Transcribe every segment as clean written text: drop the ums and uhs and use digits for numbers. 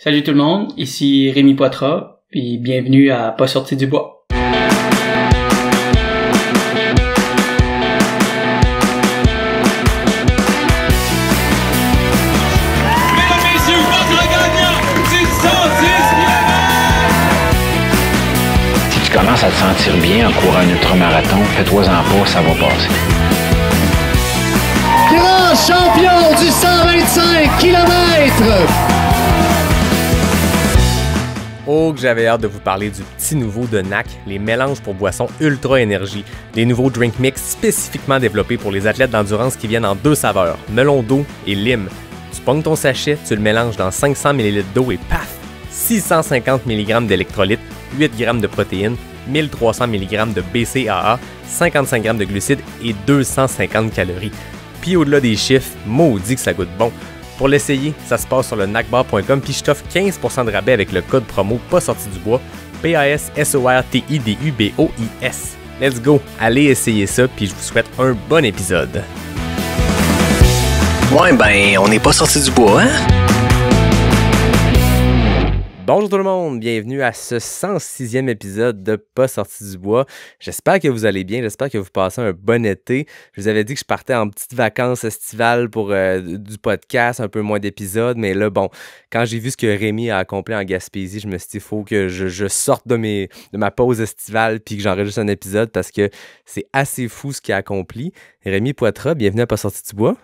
Salut tout le monde, ici Rémi Poitras, puis bienvenue à Pas sorti du bois. Si tu commences à te sentir bien en courant un ultramarathon, fais-toi-en pas, ça va passer. Grand champion du 125 km! Oh, que j'avais hâte de vous parler du petit nouveau de NAC, les mélanges pour boissons Ultra Énergie, des nouveaux drink mix spécifiquement développés pour les athlètes d'endurance qui viennent en 2 saveurs, melon d'eau et lime. Tu pognes ton sachet, tu le mélanges dans 500 ml d'eau et paf! 650 mg d'électrolytes, 8 g de protéines, 1300 mg de BCAA, 55 g de glucides et 250 calories. Puis au-delà des chiffres, maudit que ça goûte bon. Pour l'essayer, ça se passe sur le nacbar.com puis je t'offre 15% de rabais avec le code promo pas sorti du bois, PASSORTIDUBOIS. Let's go, allez essayer ça puis je vous souhaite un bon épisode. Ouais ben, on n'est pas sorti du bois, hein? Bonjour tout le monde, bienvenue à ce 106e épisode de Pas sorti du bois. J'espère que vous allez bien, j'espère que vous passez un bon été. Je vous avais dit que je partais en petites vacances estivales pour du podcast, un peu moins d'épisodes, mais là, bon, quand j'ai vu ce que Rémi a accompli en Gaspésie, je me suis dit, il faut que je sorte de ma pause estivale puis que j'enregistre un épisode parce que c'est assez fou ce qu'il a accompli. Rémi Poitras, bienvenue à Pas sorti du bois.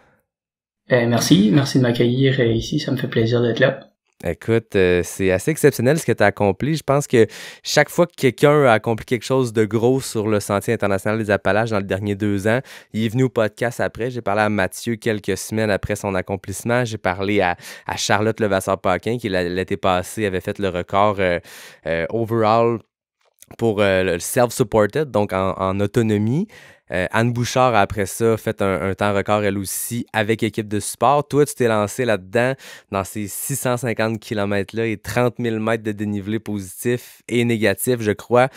Merci de m'accueillir ici, ça me fait plaisir d'être là. Écoute, c'est assez exceptionnel ce que tu as accompli. Je pense que chaque fois que quelqu'un a accompli quelque chose de gros sur le Sentier international des Appalaches dans les derniers 2 ans, il est venu au podcast après. J'ai parlé à Mathieu quelques semaines après son accomplissement. J'ai parlé à Charlotte Levasseur-Paquin qui l'été passé avait fait le record overall pour le self-supported, donc en autonomie. Anne Bouchard, après ça, a fait un temps record, elle aussi, avec équipe de support. Toi, tu t'es lancé là-dedans, dans ces 650 km-là et 30 000 mètres de dénivelé positif et négatif, je crois,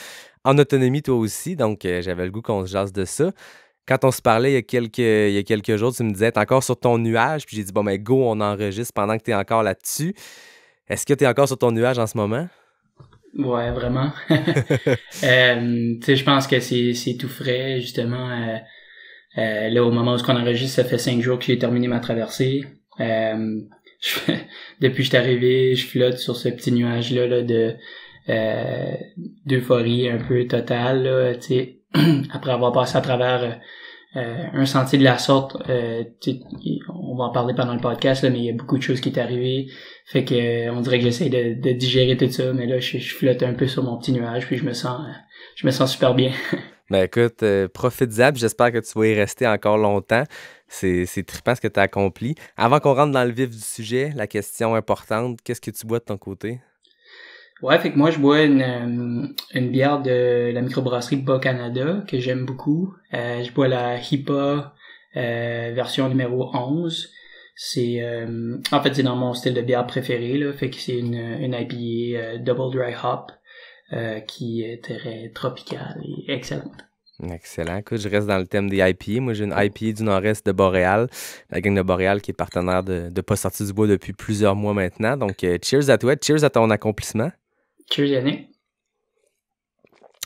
en autonomie, toi aussi. Donc, j'avais le goût qu'on se jase de ça. Quand on se parlait il y a quelques jours, tu me disais, t'es encore sur ton nuage, puis j'ai dit, bon, ben go, on enregistre pendant que t'es encore là-dessus. Est-ce que t'es encore sur ton nuage en ce moment? Ouais, vraiment. Tu sais, je pense que c'est tout frais, justement. Là, au moment où on enregistre, ça fait 5 jours que j'ai terminé ma traversée. Depuis que je suis arrivé, je flotte sur ce petit nuage-là là, d'euphorie un peu totale, là, tu sais. Après avoir passé à travers un sentier de la sorte, on va en parler pendant le podcast, là, mais il y a beaucoup de choses qui est arrivé. Fait que on dirait que j'essaie de digérer tout ça, mais là je flotte un peu sur mon petit nuage, puis je me sens super bien. Ben écoute, profite-en, puis j'espère que tu vas y rester encore longtemps. C'est trippant ce que tu as accompli. Avant qu'on rentre dans le vif du sujet, la question importante, qu'est-ce que tu bois de ton côté? Ouais, fait que moi je bois une bière de la microbrasserie Bas-Canada que j'aime beaucoup. Je bois la HIPA version numéro 11. C'est en fait c'est dans mon style de bière préféré là, fait que c'est une IPA double dry hop qui est très tropicale et excellente. Excellent. Écoute, je reste dans le thème des IPA. Moi, j'ai une IPA du nord-est de Boréal, la gang de Boréal qui est partenaire de Pas sorti du bois depuis plusieurs mois maintenant. Donc, cheers à toi, cheers à ton accomplissement. Cheers Yannick.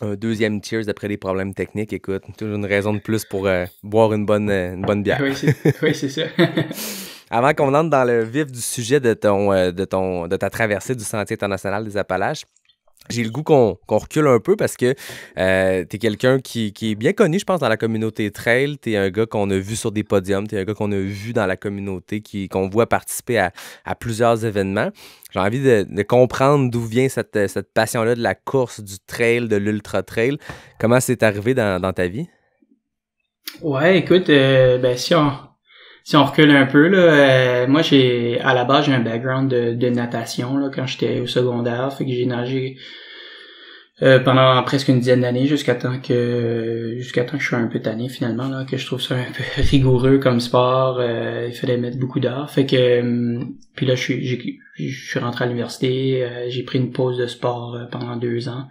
Un deuxième cheers après des problèmes techniques. Écoute, toujours une raison de plus pour boire une bonne bière. Oui, c'est ça. Avant qu'on entre dans le vif du sujet de ta traversée du Sentier international des Appalaches, j'ai le goût qu'on recule un peu parce que t'es quelqu'un qui est bien connu, je pense, dans la communauté trail. T'es un gars qu'on a vu sur des podiums. T'es un gars qu'on a vu dans la communauté, qu'on voit participer à plusieurs événements. J'ai envie de comprendre d'où vient cette passion-là de la course, du trail, de l'ultra-trail. Comment c'est arrivé dans ta vie? Ouais, écoute, si on recule un peu, là, moi à la base j'ai un background de natation là, quand j'étais au secondaire, fait que j'ai nagé pendant presque une dizaine d'années jusqu'à temps que je sois un peu tanné finalement, là, que je trouve ça un peu rigoureux comme sport, il fallait mettre beaucoup d'heures, fait que puis là je suis rentré à l'université, j'ai pris une pause de sport pendant 2 ans.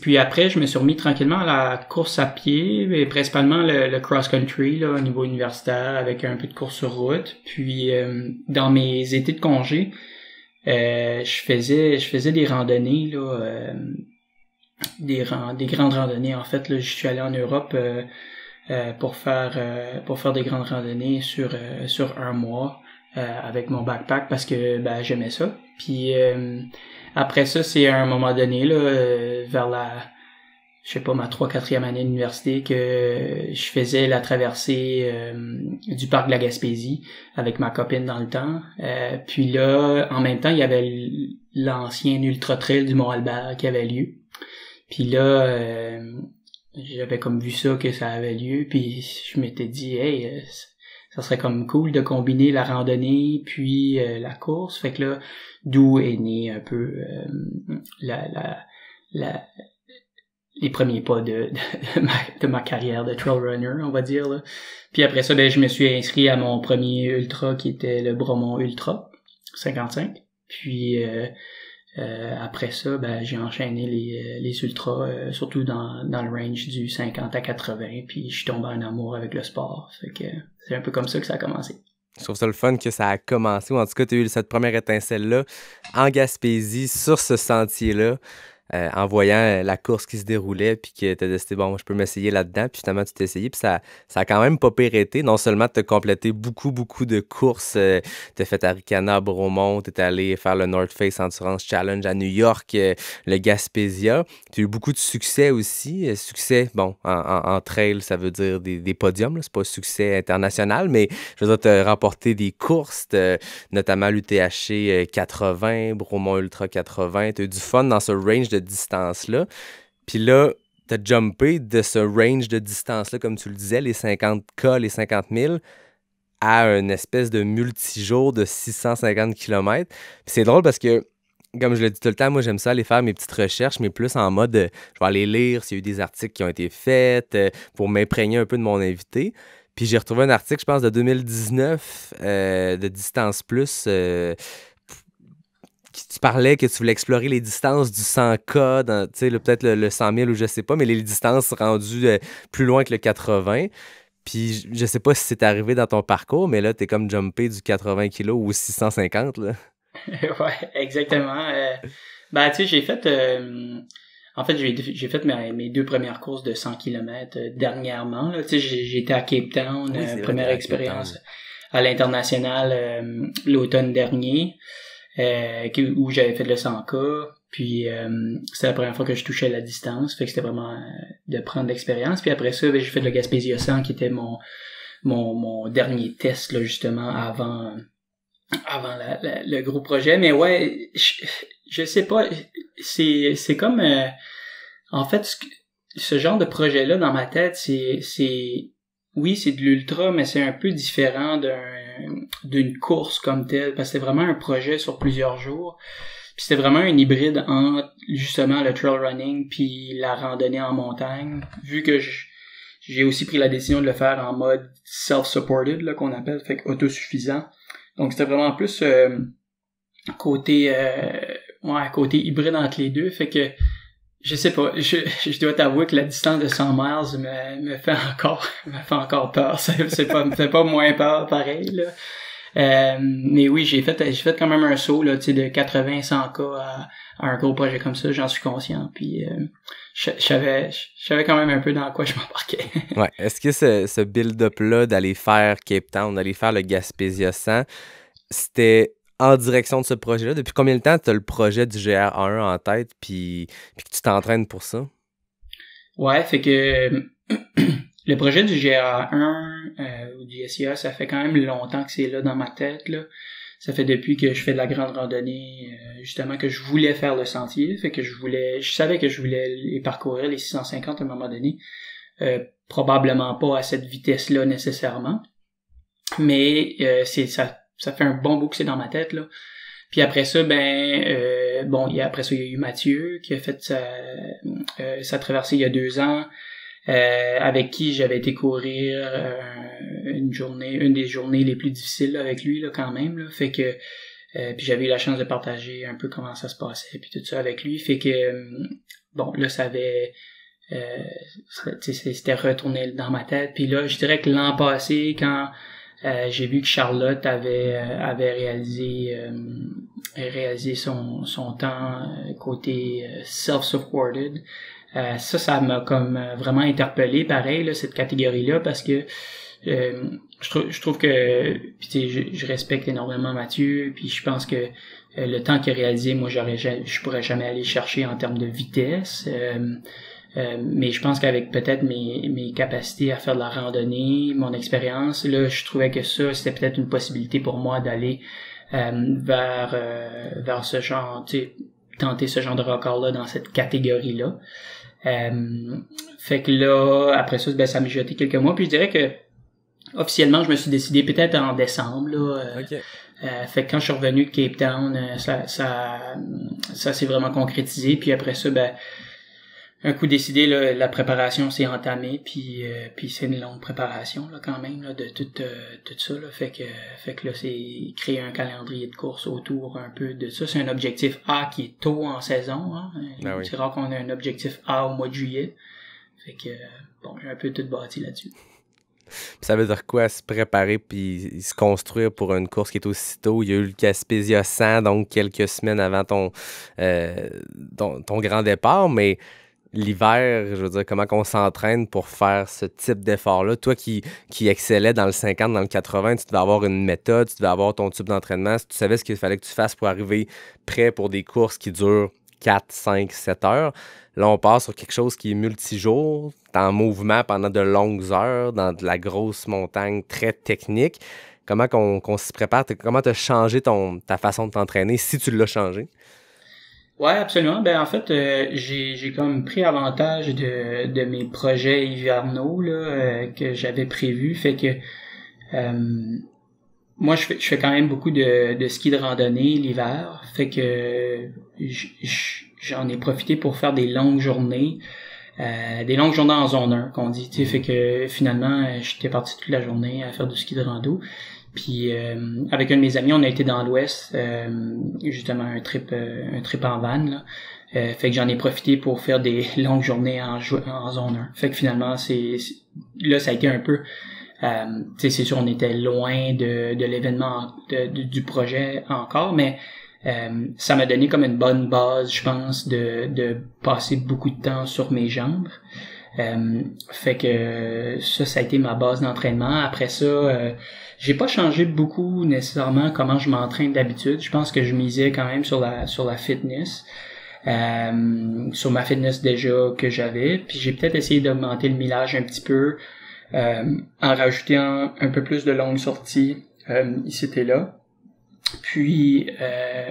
Puis après, je me suis remis tranquillement à la course à pied, et principalement le cross-country là, au niveau universitaire, avec un peu de course sur route. Puis dans mes étés de congé, je faisais des randonnées là, des grandes randonnées en fait là. Je suis allé en Europe pour faire des grandes randonnées sur un mois avec mon backpack parce que ben j'aimais ça. Puis après ça, c'est à un moment donné là vers je sais pas, ma 3-4e année d'université que je faisais la traversée du parc de la Gaspésie avec ma copine dans le temps. Puis là, en même temps, il y avait l'ancien Ultra Trail du Mont-Albert qui avait lieu. Puis là, j'avais comme vu ça que ça avait lieu, puis je m'étais dit, hey, ça serait comme cool de combiner la randonnée puis la course. Fait que là, d'où est né un peu les premiers pas de ma carrière de trail runner, on va dire là. Puis après ça, ben je me suis inscrit à mon premier ultra qui était le Bromont Ultra 55. Puis après ça, ben j'ai enchaîné les ultras, surtout dans le range du 50 à 80, puis je suis tombé en amour avec le sport. Fait que c'est un peu comme ça que ça a commencé. Je trouve ça le fun que ça a commencé, ou en tout cas, tu as eu cette première étincelle-là en Gaspésie, sur ce sentier-là. En voyant la course qui se déroulait, puis que t'as décidé, bon, je peux m'essayer là-dedans, puis finalement, tu t'es essayé, puis ça a quand même pas pire été. Non seulement t'as complété beaucoup de courses, t'as fait Arikana à Bromont, t'es allé faire le North Face Endurance Challenge à New York, le Gaspésia. T'as eu beaucoup de succès aussi. Succès, bon, en trail, ça veut dire des podiums, là. C'est pas succès international, mais je veux dire, t'as remporté des courses, notamment l'UTHC 80, Bromont Ultra 80. T'as eu du fun dans ce range de distance-là. Puis là, t'as jumpé de ce range de distance-là, comme tu le disais, les 50K, les 50 000, à une espèce de multijour de 650 km. Puis c'est drôle parce que, comme je le dis tout le temps, moi, j'aime ça aller faire mes petites recherches, mais plus en mode, je vais aller lire s'il y a eu des articles qui ont été faits pour m'imprégner un peu de mon invité. Puis j'ai retrouvé un article, je pense, de 2019 de Distance Plus, tu parlais que tu voulais explorer les distances du 100K, peut-être le 100 000 ou je sais pas, mais les distances rendues plus loin que le 80. Puis je sais pas si c'est arrivé dans ton parcours, mais là, t'es comme jumpé du 80 kg au 650, là. Ouais, exactement. Ben, tu sais, j'ai fait... en fait, j'ai fait mes 2 premières courses de 100 km dernièrement. Tu sais, j'étais à Cape Town, première expérience à l'international l'automne dernier. Où j'avais fait le 100K, puis c'était la première fois que je touchais la distance, fait que c'était vraiment de prendre l'expérience. Puis après ça, ben, j'ai fait le Gaspésia 100 qui était mon dernier test là, justement avant le gros projet. Mais ouais, je sais pas, c'est comme en fait ce genre de projet là dans ma tête, oui, c'est de l'ultra, mais c'est un peu différent d'une course comme telle, parce que c'est vraiment un projet sur plusieurs jours. Puis c'est vraiment un hybride entre, justement, le trail running puis la randonnée en montagne. Vu que j'ai aussi pris la décision de le faire en mode self-supported, là, qu'on appelle, fait autosuffisant. Donc c'était vraiment plus côté hybride entre les deux, fait que je sais pas, je dois t'avouer que la distance de 100 miles me fait encore peur. Ça me fait pas moins peur, pareil, là. Mais oui, j'ai fait quand même un saut, là, tu sais, de 80-100K à un gros projet comme ça, j'en suis conscient. Puis, je savais quand même un peu dans quoi je m'embarquais. Ouais. Est-ce que ce build-up-là d'aller faire Cape Town, d'aller faire le Gaspésia 100, c'était en direction de ce projet-là? Depuis combien de temps tu as le projet du GR1 en tête puis que tu t'entraînes pour ça? Ouais, fait que le projet du GR1 ou du SIA, ça fait quand même longtemps que c'est là dans ma tête, là. Ça fait depuis que je fais de la grande randonnée, justement, que je voulais faire le sentier. Fait que je savais que je voulais les parcourir, les 650 à un moment donné. Probablement pas à cette vitesse-là nécessairement. Mais ça fait un bon bout que c'est dans ma tête, là. Puis après ça, après ça, il y a eu Mathieu qui a fait sa traversée il y a 2 ans, avec qui j'avais été courir une des journées les plus difficiles là, avec lui, là, quand même, là. Fait que puis j'avais eu la chance de partager un peu comment ça se passait puis tout ça avec lui. Fait que là, ça avait c'était retourné dans ma tête. Puis là, je dirais que l'an passé, quand J'ai vu que Charlotte avait réalisé son temps côté self-supported. Ça m'a comme vraiment interpellé, pareil, là, cette catégorie-là, parce que je trouve que puis je respecte énormément Mathieu, puis je pense que le temps qu'il a réalisé, moi je pourrais jamais aller chercher en termes de vitesse. Mais je pense qu'avec peut-être mes capacités à faire de la randonnée, mon expérience, là, je trouvais que ça, c'était peut-être une possibilité pour moi d'aller vers ce genre, tu sais, tenter ce genre de record-là dans cette catégorie-là. Fait que là, après ça, ça m'a jeté quelques mois, puis je dirais que officiellement, je me suis décidé peut-être en décembre, là. OK. Fait que quand je suis revenu de Cape Town, ça s'est vraiment concrétisé, puis après ça, un coup décidé, là, la préparation s'est entamée, puis c'est une longue préparation là quand même là, de tout ça là, fait que là c'est créer un calendrier de course autour un peu de ça. C'est un objectif A qui est tôt en saison, hein. Oui. C'est rare qu'on ait un objectif A au mois de juillet. Fait que j'ai un peu tout bâti là-dessus. Ça veut dire quoi, se préparer puis se construire pour une course qui est aussitôt? Il y a eu le Gaspésia 100, donc quelques semaines avant ton grand départ, mais l'hiver, je veux dire, comment on s'entraîne pour faire ce type d'effort-là? Toi qui excellais dans le 50, dans le 80, tu devais avoir une méthode, tu devais avoir ton type d'entraînement. Tu savais ce qu'il fallait que tu fasses pour arriver prêt pour des courses qui durent 4, 5, 7 heures. Là, on passe sur quelque chose qui est multijour, t'es en mouvement pendant de longues heures, dans de la grosse montagne très technique. Comment qu'on s'y prépare? Comment tu as changé ta façon de t'entraîner, si tu l'as changé? Ouais, absolument. En fait, j'ai comme pris avantage de mes projets hivernaux là que j'avais prévus. Fait que moi, je fais quand même beaucoup de ski de randonnée l'hiver. Fait que j'en ai profité pour faire des longues journées en zone 1, qu'on dit. Tu sais, fait que finalement, j'étais parti toute la journée à faire du ski de rando. Puis avec un de mes amis, on a été dans l'Ouest, justement un trip en van là. Fait que j'en ai profité pour faire des longues journées en zone 1. Fait que finalement, là ça a été un peu tu sais, c'est sûr on était loin de l'événement du projet encore, mais ça m'a donné comme une bonne base, je pense, de passer beaucoup de temps sur mes jambes. Fait que ça a été ma base d'entraînement. Après ça, j'ai pas changé beaucoup nécessairement comment je m'entraîne d'habitude. Je pense que je misais quand même sur la fitness, sur ma fitness déjà que j'avais. Puis j'ai peut-être essayé d'augmenter le millage un petit peu, en rajoutant un peu plus de longues sorties ici et là. Puis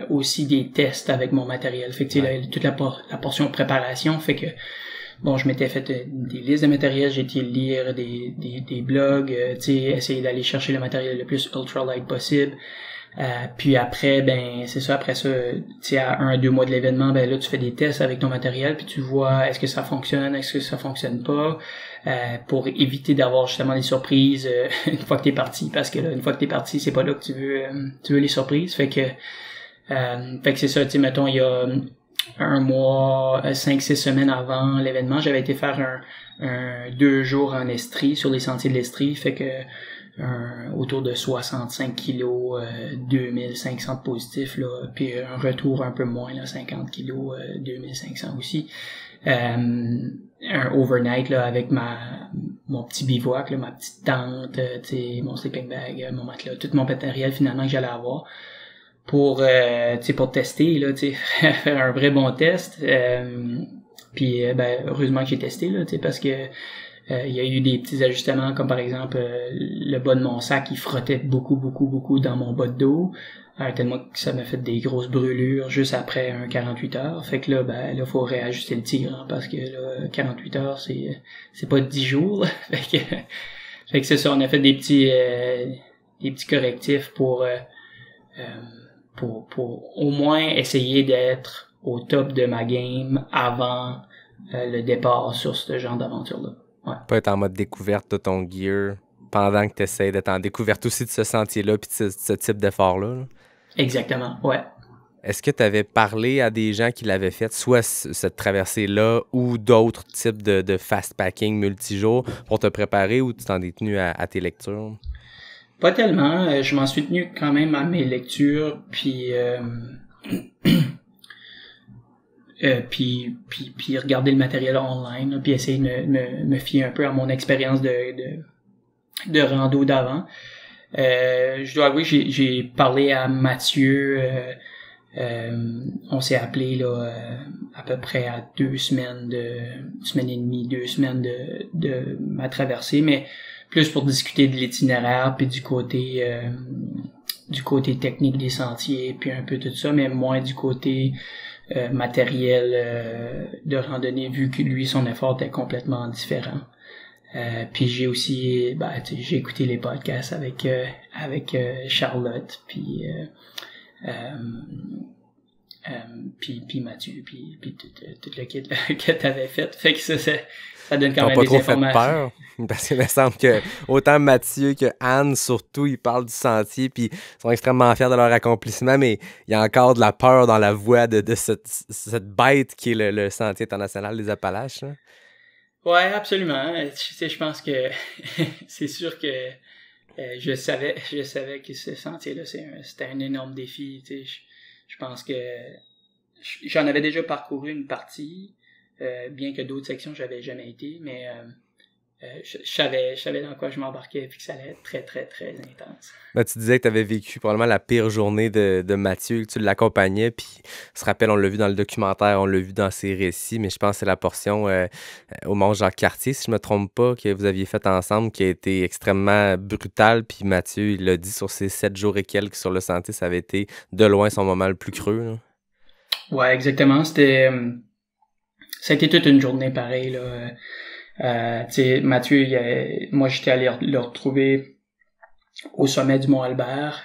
aussi des tests avec mon matériel. Fait que tu sais, toute la portion de préparation fait que je m'étais fait des listes de matériel, j'ai été lire des blogs, tu sais, essayer d'aller chercher le matériel le plus ultralight possible. Puis après, c'est ça, après ça, tu sais, à 1-2 mois de l'événement, là, tu fais des tests avec ton matériel, puis tu vois est-ce que ça fonctionne, est-ce que ça fonctionne pas, pour éviter d'avoir justement des surprises une fois que t'es parti, parce que là, une fois que t'es parti, c'est pas là que tu veux les surprises. Fait que c'est ça, tu sais, mettons, il y a un mois, 5-6 semaines avant l'événement, j'avais été faire un 2 jours en Estrie, sur les sentiers de l'Estrie, fait que autour de 65 kilos, 2500 positifs, là, puis un retour un peu moins, là, 50 kilos, 2500 aussi. Un overnight, là, avec mon petit bivouac, là, ma petite tente, tu sais, mon sleeping bag, mon matelas, tout mon matériel finalement que j'allais avoir pour tester, là, tu sais, faire un vrai bon test. Puis heureusement que j'ai testé, là, tu sais, parce que il y a eu des petits ajustements, comme par exemple le bas de mon sac, il frottait beaucoup dans mon bas de dos, tellement que ça m'a fait des grosses brûlures juste après un 48 heures. Fait que là, faut réajuster le tir, hein, parce que là, 48 heures, c'est pas 10 jours. Fait que c'est ça, on a fait des petits correctifs pour au moins essayer d'être au top de ma game avant le départ sur ce genre d'aventure-là. Ouais. Pas être en mode découverte de ton gear pendant que tu essaies d'être en découverte aussi de ce sentier-là puis de ce type d'effort-là. Là. Exactement, ouais. Est-ce que tu avais parlé à des gens qui l'avaient fait, soit cette traversée-là ou d'autres types de fast-packing multijours pour te préparer, ou tu t'en es tenu à tes lectures? Pas tellement. Je m'en suis tenu quand même à mes lectures, puis puis regarder le matériel online, là, puis essayer de me fier un peu à mon expérience de rando d'avant. Je dois avouer, j'ai parlé à Mathieu. On s'est appelé là à peu près à 2 semaines, une semaine et demie, 2 semaines de ma traversée, mais plus pour discuter de l'itinéraire puis du côté technique des sentiers puis un peu tout ça, mais moins du côté matériel de randonnée, vu que lui son effort était complètement différent. Puis j'ai aussi j'ai écouté les podcasts avec Charlotte puis Mathieu puis tout le kit que t'avais fait. Fait que ça donne quand même des informations. Pas trop fait peur, parce qu'il me semble que autant Mathieu que Anne, surtout, ils parlent du sentier, puis ils sont extrêmement fiers de leur accomplissement, mais il y a encore de la peur dans la voix de cette bête qui est le Sentier international des Appalaches. Hein. Ouais, absolument. Je pense que c'est sûr que je savais que ce sentier-là, c'était un énorme défi. Je pense que j'en avais déjà parcouru une partie, bien que d'autres sections j'avais jamais été, mais je savais dans quoi je m'embarquais et que ça allait être très, très, très intense. Ben, tu disais que tu avais vécu probablement la pire journée de Mathieu, que tu l'accompagnais, puis on se rappelle, on l'a vu dans le documentaire, on l'a vu dans ses récits, mais je pense que c'est la portion au Mont Jacques-Cartier, si je me trompe pas, que vous aviez faite ensemble, qui a été extrêmement brutale, puis Mathieu, il l'a dit, sur ces 7 jours et quelques sur le sentier, ça avait été de loin son moment le plus creux. Là. Ouais, exactement, ça a été toute une journée pareille, là. Mathieu, moi j'étais allé le retrouver au sommet du Mont Albert,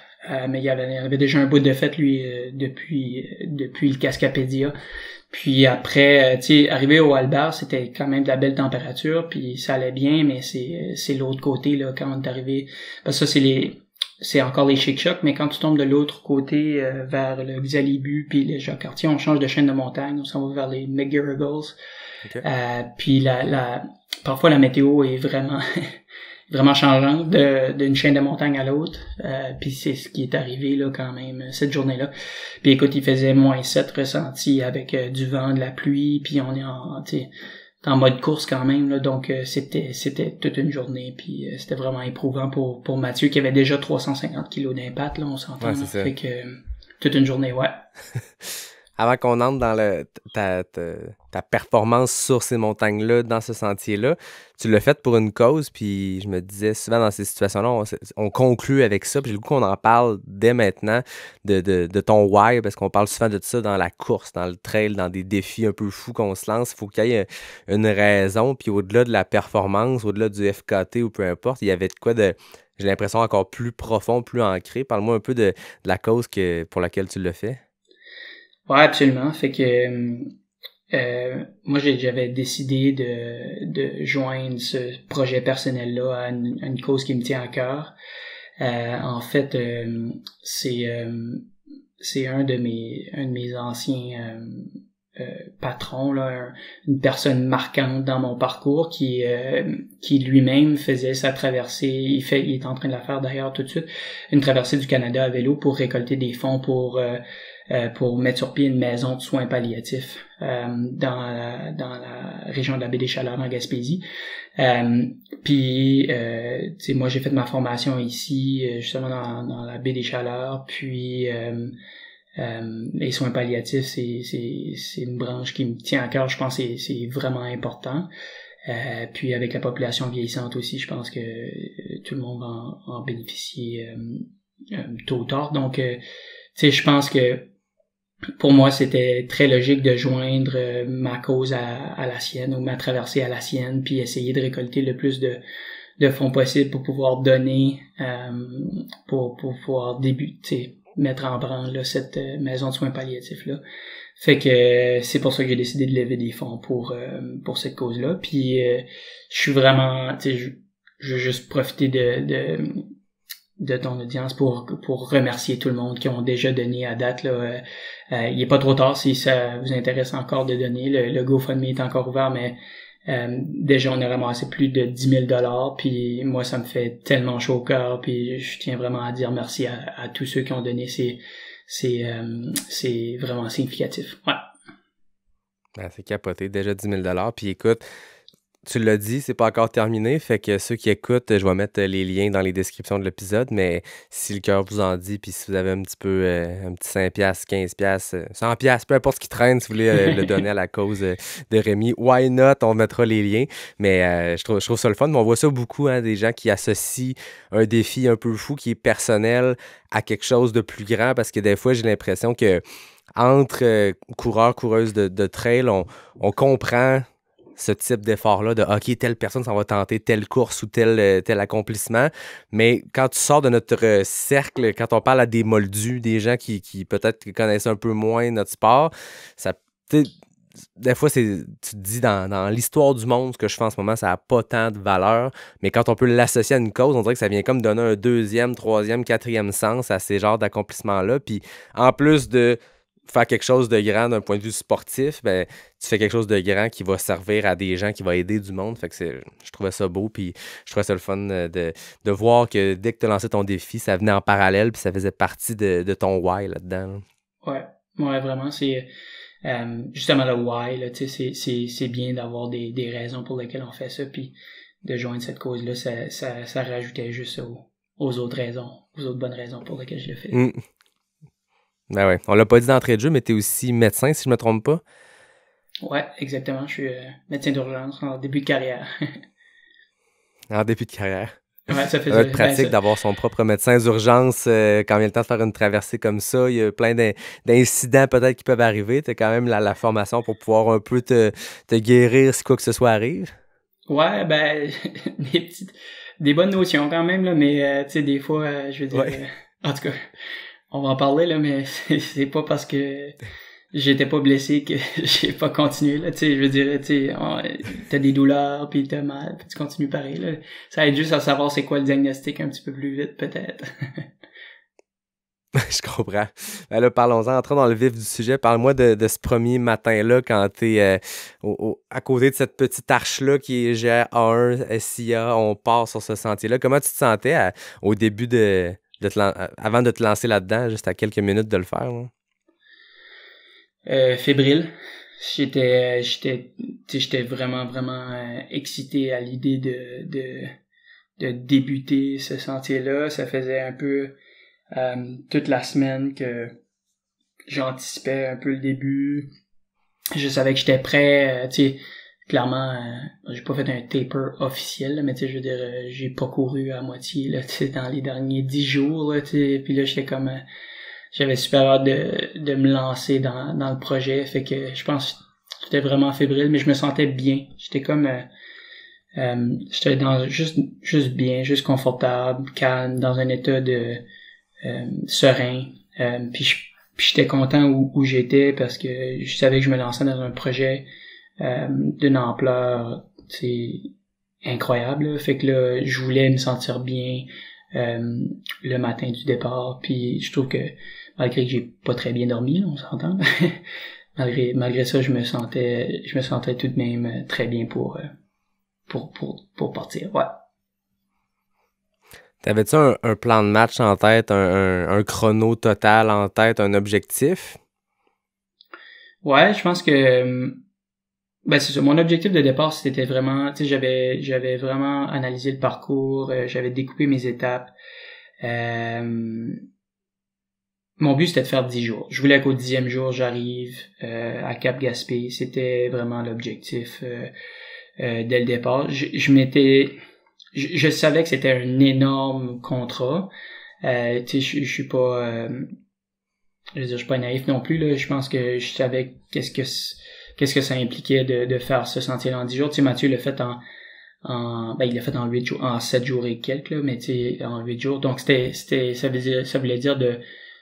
mais il avait déjà un bout de fête lui depuis le Cascapédia. Puis après, arrivé au Albert, c'était quand même de la belle température, puis ça allait bien, mais c'est l'autre côté là quand on est arrivé. Parce que ça c'est encore les Chic-Chocs, mais quand tu tombes de l'autre côté vers le Xalibu puis le Jacques-Cartier, on change de chaîne de montagne, on s'en va vers les McGirragles. Okay. Puis parfois la météo est vraiment vraiment changeante d'une chaîne de montagne à l'autre. Puis c'est ce qui est arrivé là quand même cette journée-là. Puis écoute, il faisait -7 ressenti avec du vent, de la pluie, puis on est en mode course quand même là, donc c'était toute une journée, puis c'était vraiment éprouvant pour Mathieu qui avait déjà 350 kilos d'impact là, on s'entend. Ouais, c'est ça. Fait que toute une journée, ouais. Avant qu'on entre dans ta performance sur ces montagnes-là, dans ce sentier-là, tu l'as fait pour une cause, puis je me disais souvent dans ces situations-là, on conclut avec ça, puis j'ai le goût qu'on en parle dès maintenant de ton why, parce qu'on parle souvent de ça dans la course, dans le trail, dans des défis un peu fous qu'on se lance. Il faut qu'il y ait une raison, puis au-delà de la performance, au-delà du FKT ou peu importe, il y avait de quoi j'ai l'impression encore plus profond, plus ancré. Parle-moi un peu de la cause pour laquelle tu l'as fait. Ouais, absolument. Fait que moi j'avais décidé de joindre ce projet personnel-là à une cause qui me tient à cœur. En fait, c'est un de mes anciens patrons, là, une personne marquante dans mon parcours qui lui-même faisait sa traversée. Il est en train de la faire d'ailleurs tout de suite, une traversée du Canada à vélo pour récolter des fonds pour mettre sur pied une maison de soins palliatifs dans la région de la baie des Chaleurs en Gaspésie. Puis moi j'ai fait ma formation ici justement dans la baie des Chaleurs, puis les soins palliatifs c'est une branche qui me tient à cœur, je pense que c'est vraiment important. Puis avec la population vieillissante aussi, je pense que tout le monde va en bénéficier tôt ou tard. Donc je pense que pour moi, c'était très logique de joindre ma cause à la sienne, ou ma traversée à la sienne, puis essayer de récolter le plus de fonds possible pour pouvoir donner, pour pouvoir mettre en branle là, cette maison de soins palliatifs là. Fait que c'est pour ça que j'ai décidé de lever des fonds pour cette cause-là. Puis je suis vraiment, je veux juste profiter de ton audience pour remercier tout le monde qui ont déjà donné à date là. Il est pas trop tard si ça vous intéresse encore de donner. Le GoFundMe est encore ouvert, mais Déjà, on a ramassé plus de 10 000 $, puis moi, ça me fait tellement chaud au cœur, puis je tiens vraiment à dire merci à tous ceux qui ont donné. C'est vraiment significatif. Ouais. Ben, c'est capoté, déjà 10 000 $. Puis écoute, tu l'as dit, c'est pas encore terminé, fait que ceux qui écoutent, je vais mettre les liens dans les descriptions de l'épisode, mais si le cœur vous en dit, puis si vous avez un petit peu, un petit 5$, 15$, 100$, peu importe ce qui traîne, si vous voulez le donner à la cause de Rémi, why not, on mettra les liens. Mais je trouve ça le fun, mais on voit ça beaucoup, hein, des gens qui associent un défi un peu fou qui est personnel à quelque chose de plus grand, parce que des fois, j'ai l'impression que entre coureurs, coureuses de trail, on comprend ce type d'effort-là de OK, telle personne s'en va tenter telle course ou tel accomplissement. Mais quand tu sors de notre cercle, quand on parle à des moldus, des gens qui peut-être connaissent un peu moins notre sport, ça des fois, tu te dis dans l'histoire du monde, ce que je fais en ce moment, ça n'a pas tant de valeur. Mais quand on peut l'associer à une cause, on dirait que ça vient comme donner un deuxième, troisième, quatrième sens à ces genres d'accomplissements-là. Puis en plus de faire quelque chose de grand d'un point de vue sportif, ben, tu fais quelque chose de grand qui va servir à des gens, qui va aider du monde. Fait que je trouvais ça beau, puis je trouvais ça le fun de voir que dès que tu as lancé ton défi, ça venait en parallèle, puis ça faisait partie de ton why là-dedans. Ouais, vraiment, c'est justement le why, là, tu sais, c'est bien d'avoir des raisons pour lesquelles on fait ça, puis de joindre cette cause-là, ça rajoutait juste aux autres raisons, aux autres bonnes raisons pour lesquelles je le fais. Ben ouais. On l'a pas dit d'entrée de jeu, mais tu es aussi médecin, si je me trompe pas. Ouais, exactement. Je suis médecin d'urgence en début de carrière. En début de carrière. Ouais, ça fait être pratique d'avoir son propre médecin d'urgence quand vient le temps de faire une traversée comme ça. Il y a plein d'incidents peut-être qui peuvent arriver. Tu as quand même la formation pour pouvoir un peu te guérir si quoi que ce soit arrive. Ouais, ben, des bonnes notions quand même, là, mais tu sais, des fois, je veux dire, en tout cas, on va en parler, là, mais c'est pas parce que j'étais pas blessé que j'ai pas continué, là, tu sais, je veux dire, tu sais, t'as des douleurs, puis t'as mal, puis tu continues pareil, là. Ça aide juste à savoir c'est quoi le diagnostic un petit peu plus vite, peut-être. Je comprends. Ben là, parlons-en, entrons dans le vif du sujet. Parle-moi de ce premier matin-là, quand t'es à côté de cette petite arche-là qui est GA1, SIA, on part sur ce sentier-là. Comment tu te sentais au début avant de te lancer là-dedans, juste à quelques minutes de le faire? Fébrile. J'étais vraiment excité à l'idée de débuter ce sentier-là. Ça faisait un peu toute la semaine que j'anticipais un peu le début. Je savais que j'étais prêt, tu sais. Clairement, j'ai pas fait un taper officiel, là, mais tu sais, je veux dire, j'ai pas couru à moitié, là, tu sais, dans les derniers 10 jours, là, tu sais, puis là, j'étais comme, j'avais super hâte de me lancer dans le projet, fait que je pense que j'étais vraiment fébrile, mais je me sentais bien, j'étais comme, j'étais dans juste bien, juste confortable, calme, dans un état de serein, puis j'étais content où j'étais parce que je savais que je me lançais dans un projet d'une ampleur, c'est incroyable, là. Fait que là, je voulais me sentir bien le matin du départ, puis je trouve que malgré que j'ai pas très bien dormi, là, on s'entend, malgré ça, je me sentais tout de même très bien pour partir, ouais. T'avais-tu un plan de match en tête, un chrono total en tête, un objectif? Ouais, je pense que ben c'est ça. Mon objectif de départ, c'était vraiment, tu sais, j'avais vraiment analysé le parcours, j'avais découpé mes étapes. Mon but, c'était de faire 10 jours. Je voulais qu'au 10e jour, j'arrive à Cap-Gaspé. C'était vraiment l'objectif dès le départ. Je savais que c'était un énorme contrat. Tu sais, je suis pas, je veux dire, je suis pas naïf non plus, là. Je pense que je savais qu'est-ce que ça impliquait de faire ce sentier en 10 jours. Tu sais, Mathieu l'a fait il l'a fait en 8 jours, en 7 jours et quelques, là, mais tu sais, en 8 jours. Donc ça voulait dire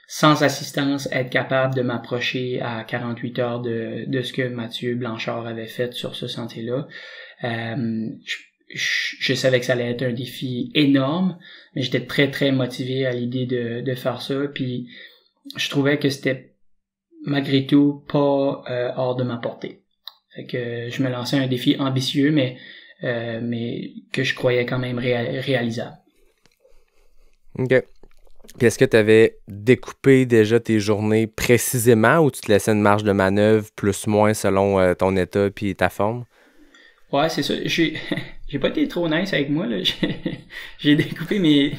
sans assistance, être capable de m'approcher à 48 heures de ce que Mathieu Blanchard avait fait sur ce sentier-là. Je savais que ça allait être un défi énorme, mais j'étais très, très motivé à l'idée de faire ça, puis je trouvais que c'était malgré tout pas hors de ma portée. Fait que je me lançais un défi ambitieux, mais que je croyais quand même réalisable. OK. Puis est-ce que tu avais découpé déjà tes journées précisément ou tu te laissais une marge de manœuvre plus-moins selon ton état puis ta forme? Ouais, c'est ça. J'ai pas été trop nice avec moi, là. J'ai découpé mes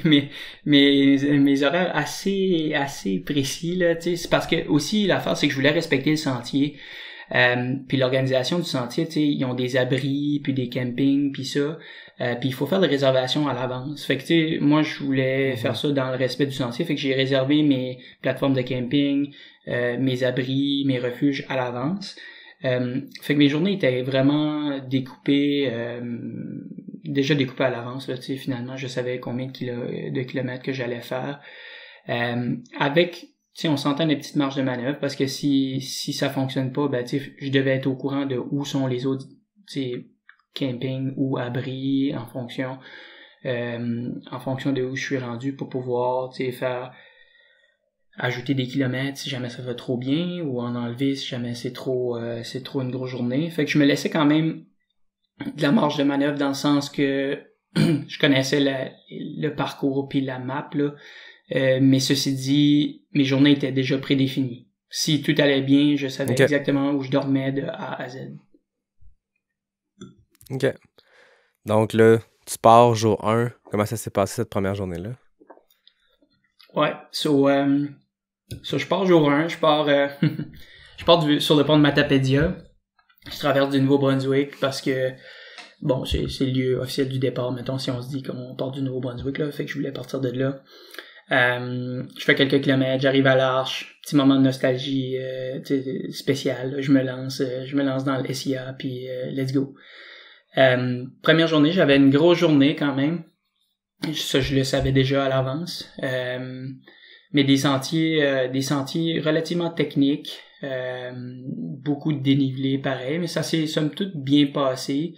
horaires assez précis, là, tu sais. C'est parce que, aussi, l'affaire, c'est que je voulais respecter le sentier. Puis l'organisation du sentier, tu sais, ils ont des abris, puis des campings, puis ça. Puis il faut faire des réservations à l'avance. Fait que, tu sais, moi, je voulais faire ça dans le respect du sentier. Fait que j'ai réservé mes plateformes de camping, mes abris, mes refuges à l'avance. Fait que mes journées étaient vraiment découpées, déjà découpées à l'avance, là, tu sais, finalement, je savais combien de kilomètres que j'allais faire. Avec, tu sais, on s'entend des petites marges de manœuvre, parce que si ça fonctionne pas, ben, tu sais, je devais être au courant de où sont les autres, tu sais, camping ou abris, en fonction de où je suis rendu, pour pouvoir, tu sais, ajouter des kilomètres si jamais ça va trop bien, ou en enlever si jamais c'est trop une grosse journée. Fait que je me laissais quand même de la marge de manœuvre, dans le sens que je connaissais le parcours puis la map, là. Mais ceci dit, mes journées étaient déjà prédéfinies. Si tout allait bien, je savais exactement où je dormais de A à Z. OK. Donc là, tu pars jour 1. Comment ça s'est passé cette première journée-là? Ouais, je pars jour 1, je pars sur le pont de Matapédia. Je traverse du Nouveau-Brunswick parce que, bon, c'est le lieu officiel du départ, mettons, si on se dit qu'on part du Nouveau-Brunswick, là, fait que je voulais partir de là. Je fais quelques kilomètres, j'arrive à l'Arche, petit moment de nostalgie spécial, là, je me lance dans le SIA, puis let's go. Première journée, j'avais une grosse journée quand même. Ça, je le savais déjà à l'avance. Mais des sentiers relativement techniques, beaucoup de dénivelé pareil, mais ça s'est somme toute bien passé.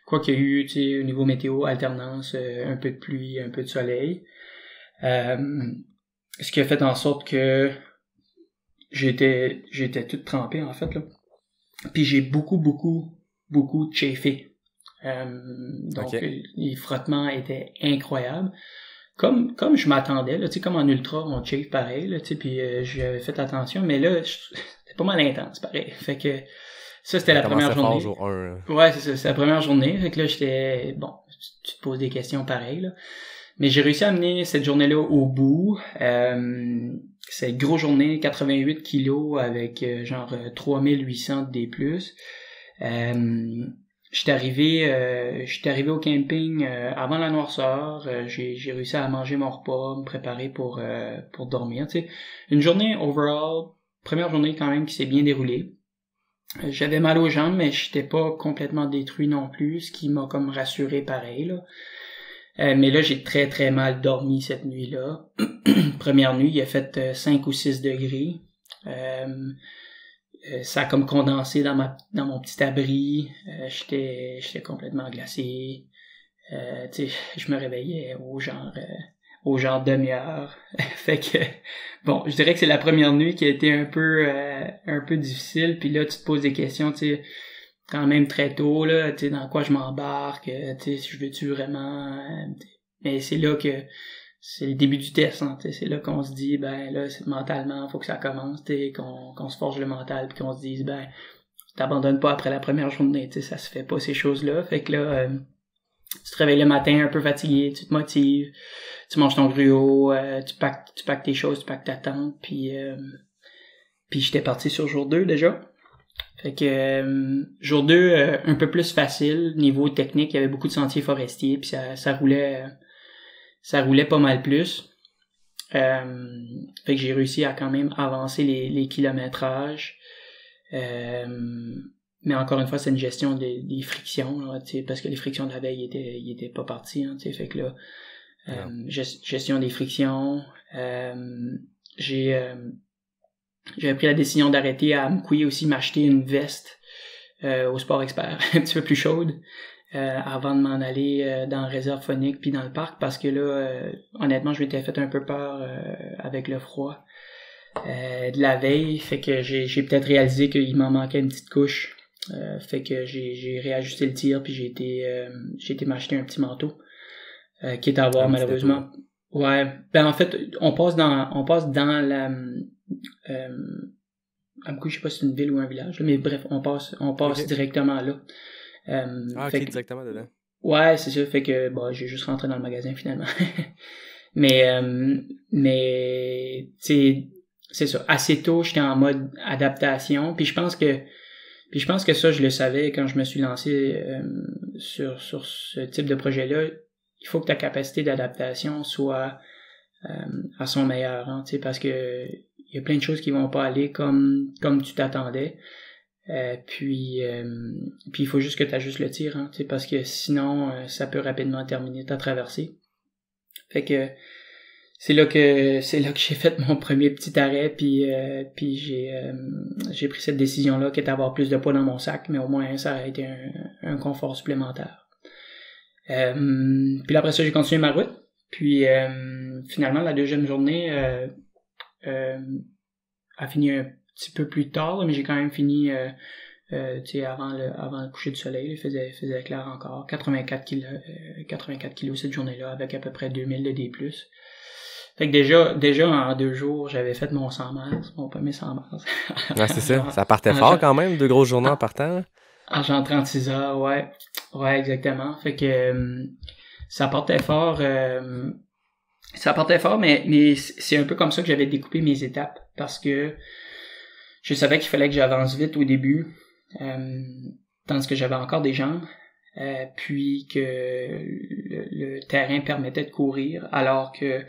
Quoi qu'il y a eu, tu sais, au niveau météo, alternance, un peu de pluie, un peu de soleil. Ce qui a fait en sorte que j'étais tout trempé, en fait, là. Puis j'ai beaucoup chafé. Donc, les frottements étaient incroyables. Comme je m'attendais, là, tu sais, comme en ultra, on chafe pareil, là, tu sais, puis j'avais fait attention, mais là, c'était pas mal intense, pareil. Fait que ça, c'était la première journée. Jour 1, ouais, c'est ça, c'est la première journée. Fait que là, j'étais, bon, tu te poses des questions pareil, là. Mais j'ai réussi à mener cette journée-là au bout. C'est une grosse journée, 88 kilos avec genre 3800 de D+. J'étais arrivé au camping avant la noirceur. J'ai réussi à manger mon repas, me préparer pour dormir. Tu sais, une journée overall, première journée quand même qui s'est bien déroulée. J'avais mal aux jambes, mais j'étais pas complètement détruit non plus, ce qui m'a comme rassuré pareil, là. Mais là, j'ai très très mal dormi cette nuit-là. Première nuit, il a fait 5 ou 6 degrés. Ça a comme condensé dans mon petit abri. J'étais complètement glacé. Tu sais, je me réveillais au genre demi-heure. Fait que bon, je dirais que c'est la première nuit qui a été un peu difficile. Puis là, tu te poses des questions, tu sais, quand même très tôt, là, tu sais, dans quoi je m'embarque, tu sais, je veux-tu vraiment... mais c'est là que c'est le début du test, hein, c'est là qu'on se dit, ben là, mentalement, faut que ça commence, qu'on se forge le mental, puis qu'on se dise, ben, t'abandonnes pas après la première journée, ça se fait pas ces choses-là. Fait que là, tu te réveilles le matin un peu fatigué, tu te motives, tu manges ton gruau, tu packes tes choses, tu packes ta tente, puis j'étais parti sur jour 2 déjà. Fait que jour 2, un peu plus facile, niveau technique, il y avait beaucoup de sentiers forestiers, puis ça roulait pas mal plus. Fait que j'ai réussi à quand même avancer les kilométrages. Mais encore une fois, c'est une gestion des frictions, là, parce que les frictions de la veille étaient pas parties, hein, fait que là, gestion des frictions. J'avais pris la décision d'arrêter à Amqui aussi, m'acheter une veste au Sport Expert, un petit peu plus chaude, avant de m'en aller dans la réserve phonique puis dans le parc, parce que là, honnêtement, je m'étais fait un peu peur avec le froid de la veille, fait que j'ai peut-être réalisé qu'il m'en manquait une petite couche. Fait que j'ai réajusté le tir, puis j'ai été m'acheter un petit manteau qui est à voir malheureusement. Ouais, ben en fait, on passe dans la Amkou, je sais pas si c'est une ville ou un village, là, mais bref, on passe directement là. Directement dedans. Ouais, c'est ça, fait que j'ai juste rentré dans le magasin finalement. mais c'est ça, assez tôt, j'étais en mode adaptation, puis je pense que ça, je le savais quand je me suis lancé sur ce type de projet-là. Il faut que ta capacité d'adaptation soit à son meilleur, hein, parce que il y a plein de choses qui vont pas aller comme tu t'attendais. Puis il faut juste que tu ajustes le tir, hein, parce que sinon ça peut rapidement terminer ta traversée. Fait que c'est là que j'ai fait mon premier petit arrêt, puis j'ai pris cette décision là qui est d'avoir plus de poids dans mon sac, mais au moins ça a été un confort supplémentaire. Puis après ça j'ai continué ma route, puis finalement la deuxième journée a fini un petit peu plus tard, mais j'ai quand même fini avant le coucher du soleil, il faisait clair encore, 84 kilos cette journée-là, avec à peu près 2000 de D+. Fait que déjà en 2 jours, j'avais fait mon 100 miles, mon premier 100 miles. Ouais, c'est ça. Ça partait fort quand même, 2 grosses journées en partant. En genre 36 heures, ouais. Ouais, exactement. Fait que ça partait fort, mais c'est un peu comme ça que j'avais découpé mes étapes, parce que je savais qu'il fallait que j'avance vite au début, tandis que j'avais encore des jambes, puis que le terrain permettait de courir, alors que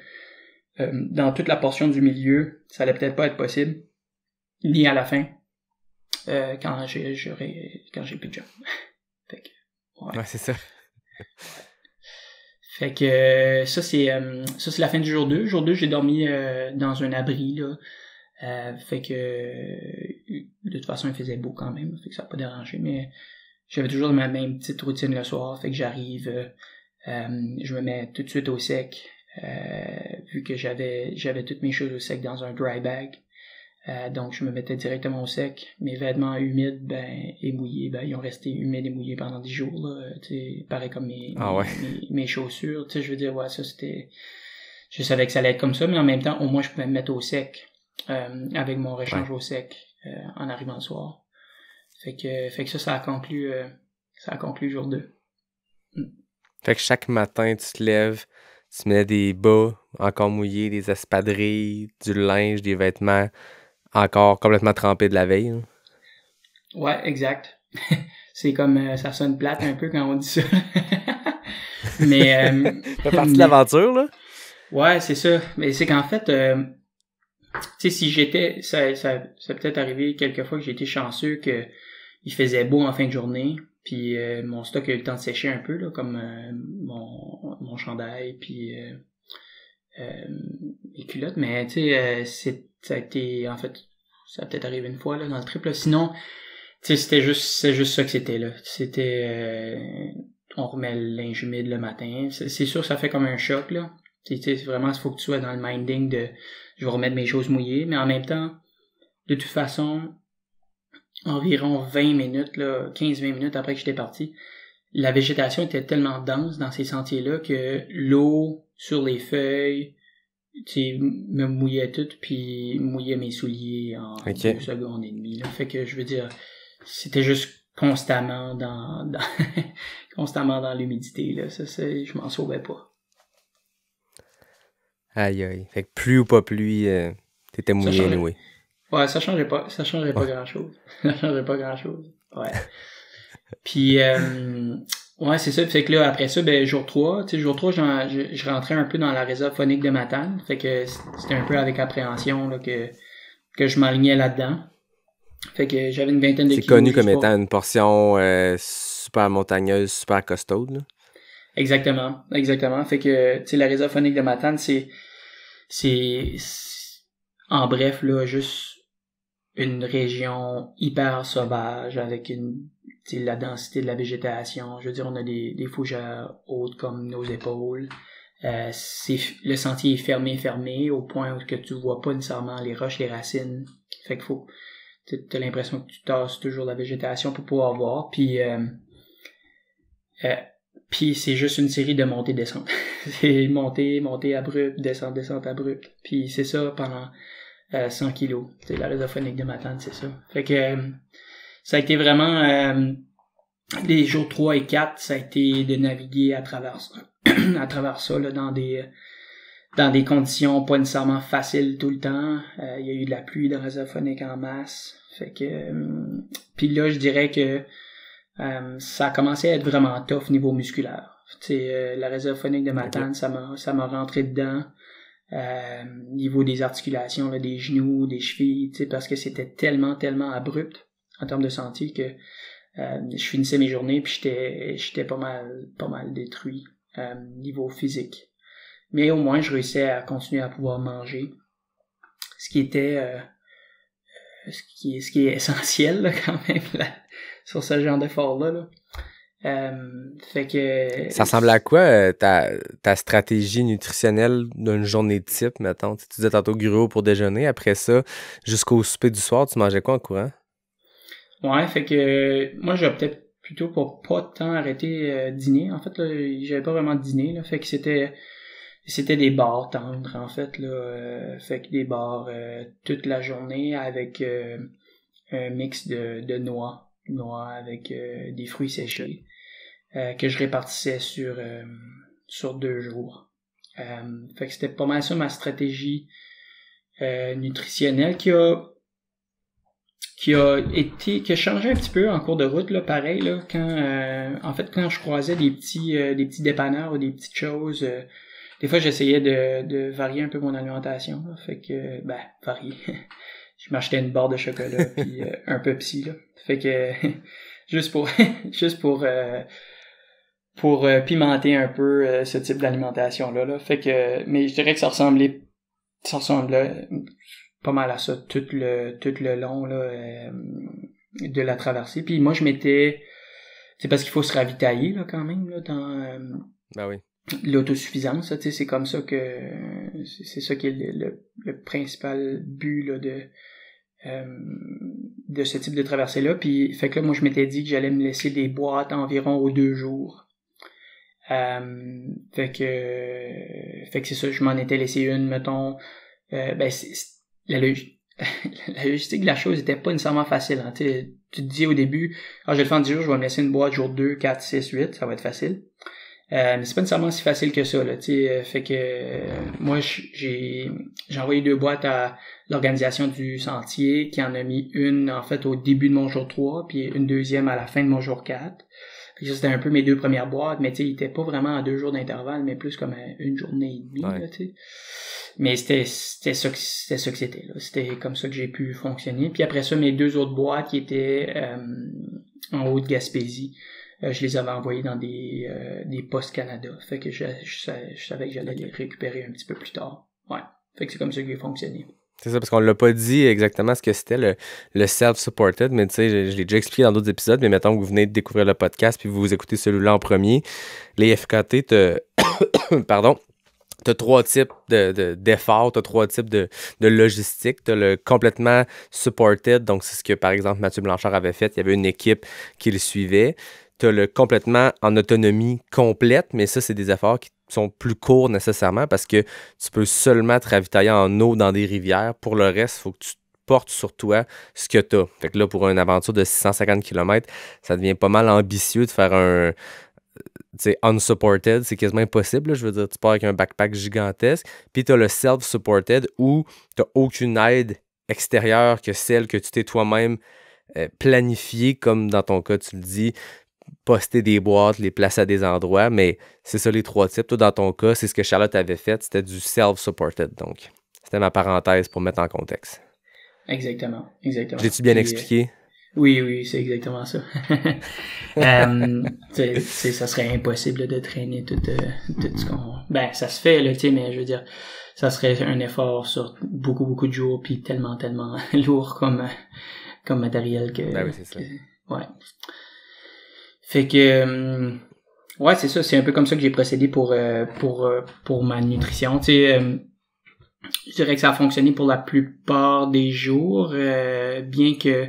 dans toute la portion du milieu, ça allait peut-être pas être possible, ni à la fin, quand j'ai plus de jambes. Fait que, ouais, c'est ça. Fait que ça c'est la fin du jour 2. Jour 2, j'ai dormi dans un abri là. Fait que de toute façon il faisait beau quand même, fait que ça n'a pas dérangé, mais j'avais toujours ma même petite routine le soir, fait que j'arrive, je me mets tout de suite au sec, vu que j'avais toutes mes choses au sec dans un dry bag, donc je me mettais directement au sec. Mes vêtements humides et mouillés, ils ont resté humides et mouillés pendant 10 jours là, pareil comme mes chaussures, je veux dire, ouais, ça c'était, je savais que ça allait être comme ça, mais en même temps au moins je pouvais me mettre au sec avec mon rechange au sec en arrivant le soir. Fait que ça a conclu le jour 2. Fait que chaque matin tu te lèves, tu mets des bas encore mouillés, des espadrilles, du linge, des vêtements encore complètement trempés de la veille. Hein. Ouais, exact. C'est comme ça sonne plate un peu quand on dit ça. Mais ça fait partie de l'aventure là. Ouais, c'est ça. Mais c'est qu'en fait tu sais, si j'étais, ça peut-être arrivé quelques fois que j'ai été chanceux que il faisait beau en fin de journée, puis mon stock a eu le temps de sécher un peu là, comme mon chandail puis les culottes, mais tu sais ça a été, en fait, ça a peut-être arrivé une fois là dans le trip là. Sinon, tu sais c'est juste ça que c'était là. C'était on remet le linge humide le matin. C'est sûr ça fait comme un choc là. Tu sais vraiment il faut que tu sois dans le minding de je vais remettre mes choses mouillées, mais en même temps, de toute façon, environ 20 minutes, là, 15-20 minutes après que j'étais parti, la végétation était tellement dense dans ces sentiers-là que l'eau sur les feuilles, tu sais, me mouillait tout, puis mouillait mes souliers en 2 secondes et demie. Là. Fait que je veux dire, c'était juste constamment constamment dans l'humidité. Là. Ça, je m'en sauvais pas. Aïe aïe. Fait que pluie ou pas pluie, t'étais mouillé anyway. Ouais, ça changerait pas pas grand-chose. Ça changerait pas grand-chose. Ouais. Puis ouais, c'est ça. Fait que là, après ça, jour 3, tu sais, jour 3, je rentrais un peu dans la réserve phonique de Matane. Fait que c'était un peu avec appréhension là, que je m'alignais là-dedans. Fait que j'avais une vingtaine de kilos. C'est connu comme étant une portion super montagneuse, super costaude, là. Exactement. Fait que, tu sais, la réserve phonique de Matane, c'est en bref, là, juste une région hyper sauvage avec la densité de la végétation. Je veux dire, on a des fougères hautes comme nos épaules. Le sentier est fermé au point où que tu vois pas nécessairement les roches, les racines. Fait qu'il faut t'as l'impression que tu tasses toujours la végétation pour pouvoir voir. Puis c'est juste une série de montées-descentes. C'est montée abrupte, descente abrupte. Puis c'est ça pendant 100 kilos. C'est la réserve phonique de Matane, c'est ça. Fait que ça a été vraiment les jours 3 et 4, ça a été de naviguer à travers ça là, dans des conditions pas nécessairement faciles tout le temps. Il y a eu de la pluie de réserve phonique en masse. Fait que puis là, je dirais que ça a commencé à être vraiment tough niveau musculaire. La réserve phonique de Matane, ça m'a rentré dedans. Niveau des articulations, là, des genoux, des chevilles, parce que c'était tellement abrupt en termes de sentier que je finissais mes journées puis j'étais pas mal détruit niveau physique. Mais au moins je réussissais à continuer à pouvoir manger, ce qui était ce qui est essentiel là, quand même là, sur ce genre d'effort là. Fait que ça ressemble à quoi ta stratégie nutritionnelle d'une journée type, mettons? Tu disais tantôt gruau pour déjeuner, après ça, jusqu'au souper du soir, tu mangeais quoi en courant? Ouais, fait que moi j'optais plutôt pour pas tant arrêter dîner. En fait, là, j'avais pas vraiment de dîner, là, fait que c'était des bars tendres, en fait, là. Fait que des bars toute la journée avec un mix de noix avec des fruits séchés que je répartissais sur 2 jours. Fait que c'était pas mal ça ma stratégie nutritionnelle qui a changé un petit peu en cours de route là, pareil là, quand je croisais des petits dépanneurs ou des petites choses, des fois j'essayais de varier un peu mon alimentation là, fait que varier. Je m'achetais une barre de chocolat puis un Pepsi là. Fait que juste pour pimenter un peu ce type d'alimentation là. Fait que mais je dirais que ça ressemblait pas mal à ça tout le long là de la traversée. Puis moi c'est parce qu'il faut se ravitailler là quand même là dans oui. L'autosuffisance, tu sais, c'est comme ça que c'est ça qui est le principal but là de ce type de traversée là. Puis fait que là moi je m'étais dit que j'allais me laisser des boîtes environ aux 2 jours. Fait que c'est ça, je m'en étais laissé une, mettons. La logistique de la chose était pas nécessairement facile. Hein. Tu te dis au début, je vais le faire en 10 jours, je vais me laisser une boîte jour 2, 4, 6, 8, ça va être facile. Mais c'est pas nécessairement si facile que ça, là, fait que moi j'ai envoyé 2 boîtes à l'organisation du sentier qui en a mis une en fait au début de mon jour 3 puis une deuxième à la fin de mon jour 4. Fait que ça, c'était un peu mes 2 premières boîtes, mais il était pas vraiment à 2 jours d'intervalle, mais plus comme à 1 journée et demie, là, tu sais. Mais c'était ça que c'était, là. C'était comme ça que j'ai pu fonctionner. Puis après ça, mes 2 autres boîtes qui étaient en Haute-Gaspésie, je les avais envoyés dans des postes Canada. Fait que je savais que j'allais les récupérer un petit peu plus tard. Ouais. Fait que c'est comme ça que j'ai fonctionné. C'est ça, parce qu'on l'a pas dit exactement ce que c'était le self-supported, mais tu sais, je l'ai déjà expliqué dans d'autres épisodes, mais mettons que vous venez de découvrir le podcast puis vous écoutez celui-là en premier. Les FKT, t'as 3 types d'efforts, t'as 3 types de logistique. T'as le complètement supported, donc c'est ce que, par exemple, Mathieu Blanchard avait fait. Il y avait une équipe qui le suivait. T'as le complètement en autonomie complète, mais ça, c'est des efforts qui sont plus courts nécessairement parce que tu peux seulement te ravitailler en eau dans des rivières. Pour le reste, il faut que tu portes sur toi ce que t'as. Fait que là, pour une aventure de 650 km, ça devient pas mal ambitieux de faire un... Tu sais, unsupported, c'est quasiment impossible. Là. Je veux dire, tu pars avec un backpack gigantesque. Puis tu as le self-supported où tu n'as aucune aide extérieure que celle que tu t'es toi-même planifiée, comme dans ton cas, tu le dis, poster des boîtes, les placer à des endroits. Mais c'est ça les 3 types. Toi, dans ton cas, c'est ce que Charlotte avait fait. C'était du self-supported. Donc, c'était ma parenthèse pour mettre en contexte. Exactement. L'ai-tu bien expliqué? Oui, c'est exactement ça. Ça serait impossible de traîner tout ce qu'on... ça se fait, là, mais je veux dire, ça serait un effort sur beaucoup de jours, puis tellement lourd comme matériel que... oui, c'est ça. Ouais. Fait que... ouais, c'est ça, c'est un peu comme ça que j'ai procédé pour ma nutrition. Tu sais, je dirais que ça a fonctionné pour la plupart des jours, bien que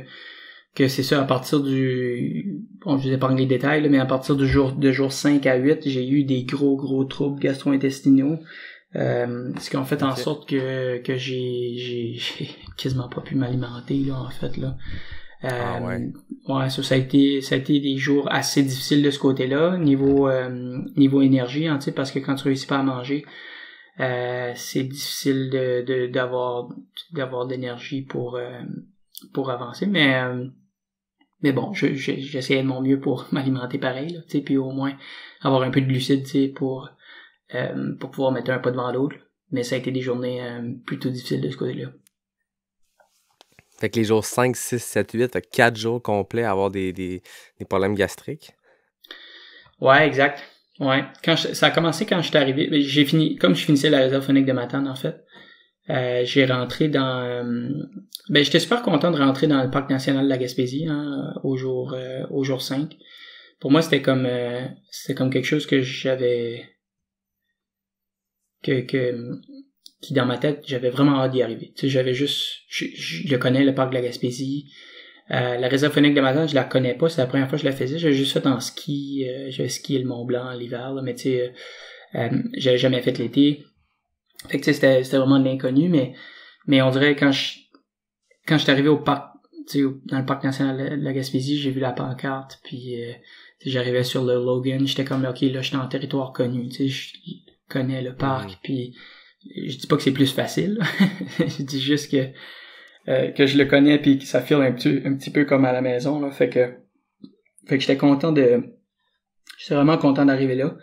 c'est ça, à partir bon, je vous épargne les détails, là, mais à partir de jour 5 à 8, j'ai eu des gros troubles gastro-intestinaux, ce qui ont fait en sorte que j'ai quasiment pas pu m'alimenter, là, en fait, là. Ouais, ça a été des jours assez difficiles de ce côté-là, niveau énergie, hein, tu sais, parce que quand tu réussis pas à manger, c'est difficile d'avoir d'énergie pour avancer, mais bon, j'essayais de mon mieux pour m'alimenter pareil, là, tu sais, puis au moins avoir un peu de glucides, tu sais, pour pouvoir mettre un pas devant l'autre. Mais ça a été des journées plutôt difficiles de ce côté-là. Fait que les jours 5, 6, 7, 8, t'as 4 jours complets à avoir des problèmes gastriques. Ouais, exact. Ouais. Ça a commencé quand j'étais arrivé. Comme je finissais la réserve phonique de Matane, en fait. J'ai rentré j'étais super content de rentrer dans le parc national de la Gaspésie, hein, au jour 5. Pour moi, c'était comme quelque chose que j'avais qui dans ma tête, j'avais vraiment hâte d'y arriver. Tu sais, je le connais, le parc de la Gaspésie. La réserve phonique de Matane, je la connais pas, c'est la première fois que je la faisais. J'avais juste fait en ski, j'avais skié le Mont Blanc l'hiver, là, mais tu sais, j'avais jamais fait l'été. Fait que tu sais, c'était vraiment de l'inconnu, mais on dirait quand je suis arrivé au parc, tu sais, dans le parc national de la Gaspésie, j'ai vu la pancarte, puis j'arrivais sur le Logan, j'étais comme ok, là, j'étais en territoire connu, tu sais, je connais le parc, puis je dis pas que c'est plus facile, je dis juste que je le connais puis que ça file un petit peu comme à la maison, là, fait que j'étais vraiment content d'arriver là.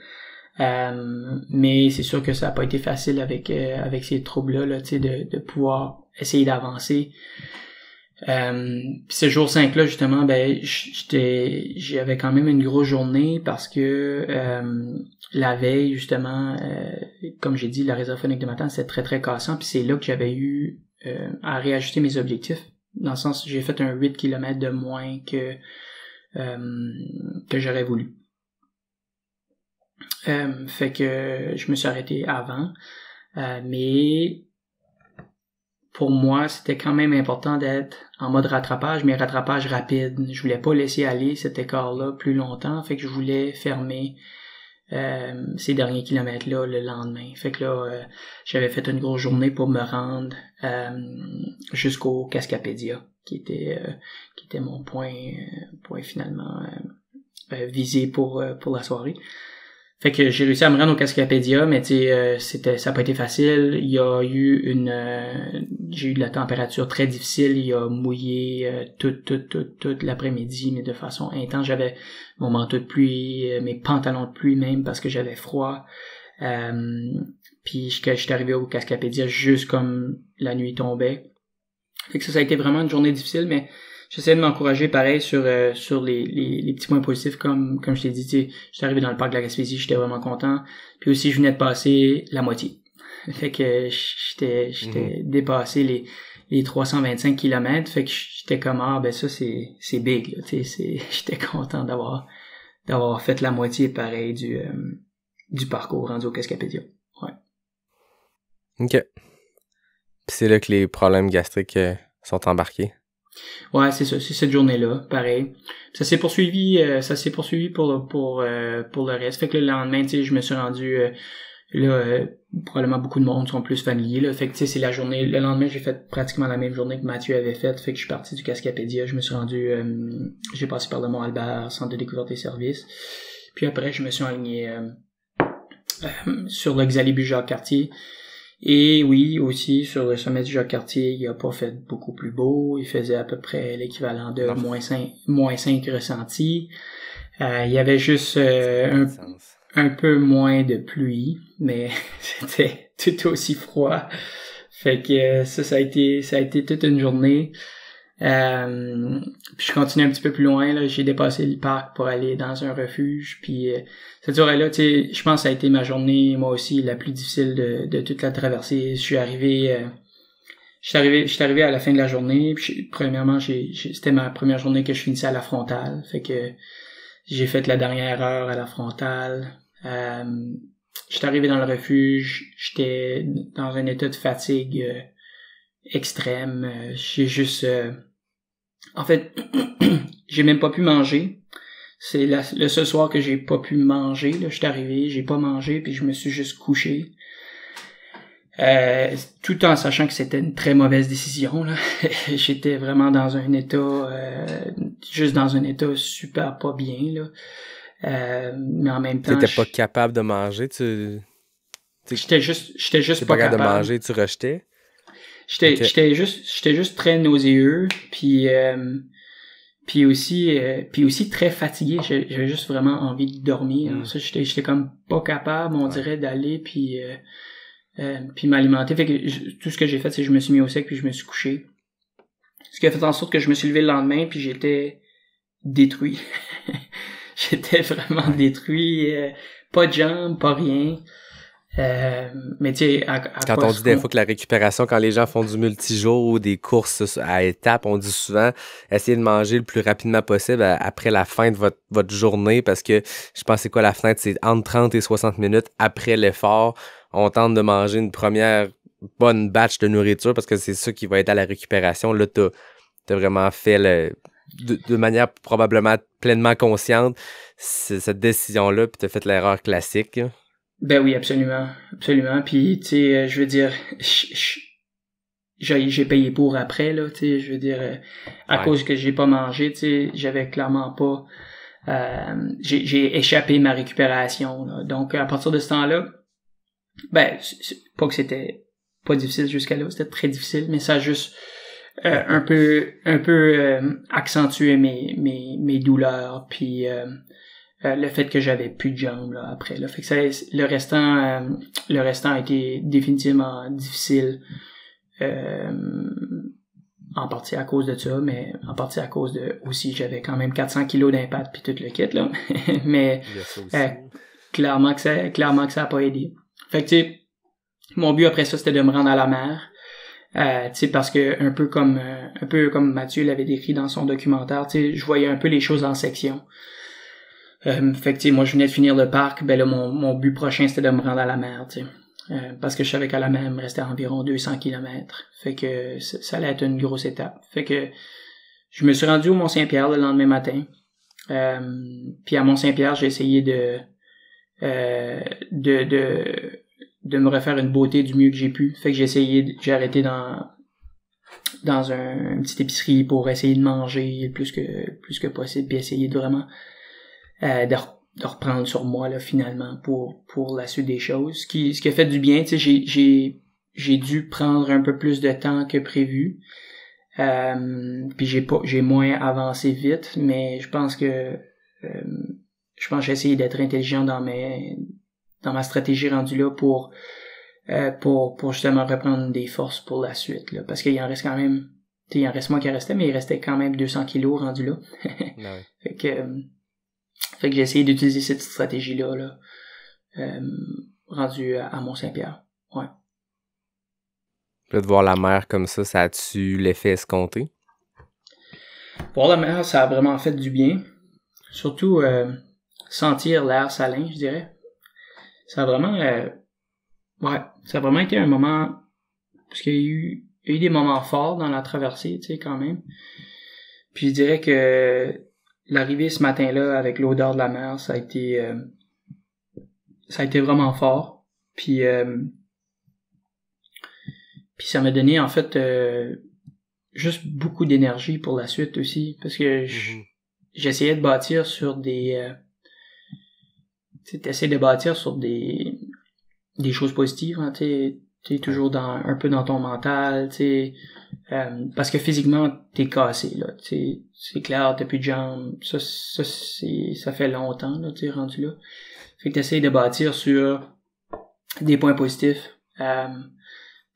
Mais c'est sûr que ça a pas été facile avec ces troubles là, tu sais, de pouvoir essayer d'avancer. Ce jour 5 là, justement, j'avais quand même une grosse journée parce que la veille, justement, comme j'ai dit, la réserve phonique de Matane, c'était très très cassant, puis c'est là que j'avais eu à réajuster mes objectifs. Dans le sens, j'ai fait un 8 km de moins que j'aurais voulu. Fait que je me suis arrêté avant. Mais pour moi, c'était quand même important d'être en mode rattrapage, mais rattrapage rapide. Je voulais pas laisser aller cet écart-là plus longtemps, fait que je voulais fermer ces derniers kilomètres-là le lendemain. Fait que là, j'avais fait une grosse journée pour me rendre jusqu'au Cascapédia, qui était mon point finalement visé pour la soirée. Fait que j'ai réussi à me rendre au Cascapédia, mais tu sais, ça a pas été facile. Il y a eu j'ai eu de la température très difficile. Il a mouillé toute l'après-midi, mais de façon intense. J'avais mon manteau de pluie, mes pantalons de pluie même parce que j'avais froid. Puis j'étais arrivé au Cascapédia juste comme la nuit tombait. Fait que ça a été vraiment une journée difficile, mais j'essayais de m'encourager pareil sur les petits points positifs comme je t'ai dit, tu sais, j'étais arrivé dans le parc de la Gaspésie, j'étais vraiment content. Puis aussi je venais de passer la moitié. Fait que j'étais dépassé les 325 km, fait que j'étais comme ça c'est big là, tu sais, j'étais content d'avoir fait la moitié pareil du parcours rendu au Cascapédia. Ouais. OK. Puis c'est là que les problèmes gastriques sont embarqués. Ouais, c'est ça, c'est cette journée-là, pareil. Ça s'est poursuivi pour le reste. Fait que le lendemain, tu sais, je me suis rendu probablement beaucoup de monde sont plus familiers là. Fait que tu sais, c'est la journée. Le lendemain, j'ai fait pratiquement la même journée que Mathieu avait faite. Fait que je suis parti du Cascapédia, je me suis rendu, j'ai passé par le Mont-Albert, centre de découverte et services. Puis après, je me suis aligné sur le Xalibu Jacques-Cartier. Et oui, aussi, sur le sommet du Jacques-Cartier, il a pas fait beaucoup plus beau. Il faisait à peu près l'équivalent de moins 5 ressentis. Il y avait juste un peu moins de pluie, mais c'était tout aussi froid. Fait que ça a été toute une journée. Puis je continue un petit peu plus loin, là, j'ai dépassé le parc pour aller dans un refuge, puis cette journée-là, tu sais, je pense que ça a été ma journée, moi aussi, la plus difficile de toute la traversée. Je suis arrivé à la fin de la journée, puis premièrement, c'était ma première journée que je finissais à la frontale, fait que j'ai fait la dernière heure à la frontale, j'étais arrivé dans le refuge, j'étais dans un état de fatigue extrême. J'ai juste... en fait, j'ai même pas pu manger. C'est le seul soir que j'ai pas pu manger. Là, j'étais arrivé, j'ai pas mangé, puis je me suis juste couché. Tout en sachant que c'était une très mauvaise décision, là. J'étais vraiment dans un état, juste dans un état super pas bien, là. Mais en même temps... T'étais pas capable de manger, J'étais juste pas pas capable de manger, tu rejetais? J'étais juste très nauséeux, puis aussi très fatigué. J'avais juste vraiment envie de dormir. Ça, j'étais comme pas capable, on dirait, d'aller puis m'alimenter. Fait que tout ce que j'ai fait, c'est que je me suis mis au sec puis je me suis couché. Ce qui a fait en sorte que je me suis levé le lendemain puis j'étais détruit. J'étais vraiment détruit. Pas de jambes, pas rien. Mais tu sais, quand on dit des fois que la récupération, quand les gens font du multijour ou des courses à étapes, on dit souvent essayez de manger le plus rapidement possible après la fin de votre journée, parce que je pense c'est quoi la fenêtre, c'est entre 30 et 60 minutes après l'effort. On tente de manger une première bonne batch de nourriture parce que c'est ça qui va être à la récupération. Là, t'as vraiment fait de manière probablement pleinement consciente cette décision-là, puis t'as fait l'erreur classique. Ben oui, absolument. Puis, tu sais, je veux dire, j'ai payé pour après, là, tu sais, je veux dire, à cause que j'ai pas mangé, tu sais, j'avais clairement pas... j'ai échappé ma récupération, là. Donc, à partir de ce temps-là, ben, pas que c'était pas difficile jusqu'à là, c'était très difficile, mais ça a juste un peu accentué mes douleurs, puis... le fait que j'avais plus de jambes là après là, fait que le restant a été définitivement difficile, en partie à cause de ça, mais en partie à cause de aussi j'avais quand même 400 kilos d'impact puis tout le kit là. Mais clairement que ça a pas aidé. Fait que tu sais, mon but après ça c'était de me rendre à la mer. Tu sais, parce que un peu comme Mathieu l'avait décrit dans son documentaire, tu sais, je voyais un peu les choses en section. Fait que tu sais, moi je venais de finir le parc, ben là mon but prochain c'était de me rendre à la mer, tu sais, parce que je savais qu'à la mer il me restait environ 200 kilomètres, fait que ça allait être une grosse étape. Fait que je me suis rendu au Mont-Saint-Pierre le lendemain matin, puis à Mont-Saint-Pierre j'ai essayé de me refaire une beauté du mieux que j'ai pu. Fait que j'ai arrêté dans une petite épicerie pour essayer de manger le plus que possible, puis essayer de vraiment de reprendre sur moi là finalement pour la suite des choses, ce qui a fait du bien. Tu sais, j'ai dû prendre un peu plus de temps que prévu, puis j'ai moins avancé vite, mais je pense que j'ai essayé d'être intelligent dans ma stratégie rendue là pour justement reprendre des forces pour la suite là, parce qu'il en reste quand même, tu sais, il en reste moins qu'il restait, mais il restait quand même 200 kilos rendus là. Ouais. Fait que j'ai essayé d'utiliser cette stratégie-là, rendue à Mont-Saint-Pierre. Ouais. Là, de voir la mer comme ça a-tu l'effet escompté? Voir la mer, ça a vraiment fait du bien. Surtout, sentir l'air salin, je dirais. Ça a vraiment, ça a vraiment été un moment, parce qu'il y a eu des moments forts dans la traversée, tu sais, quand même. Puis je dirais que l'arrivée ce matin-là avec l'odeur de la mer, ça a été vraiment fort. Puis ça m'a donné en fait juste beaucoup d'énergie pour la suite aussi, parce que j'essayais de bâtir sur des t'essaies de bâtir sur des choses positives, hein, t'es toujours un peu dans ton mental, parce que physiquement t'es cassé là, c'est clair, t'as plus de jambes, ça fait longtemps là, t'es rendu là. Fait que t'essayes de bâtir sur des points positifs.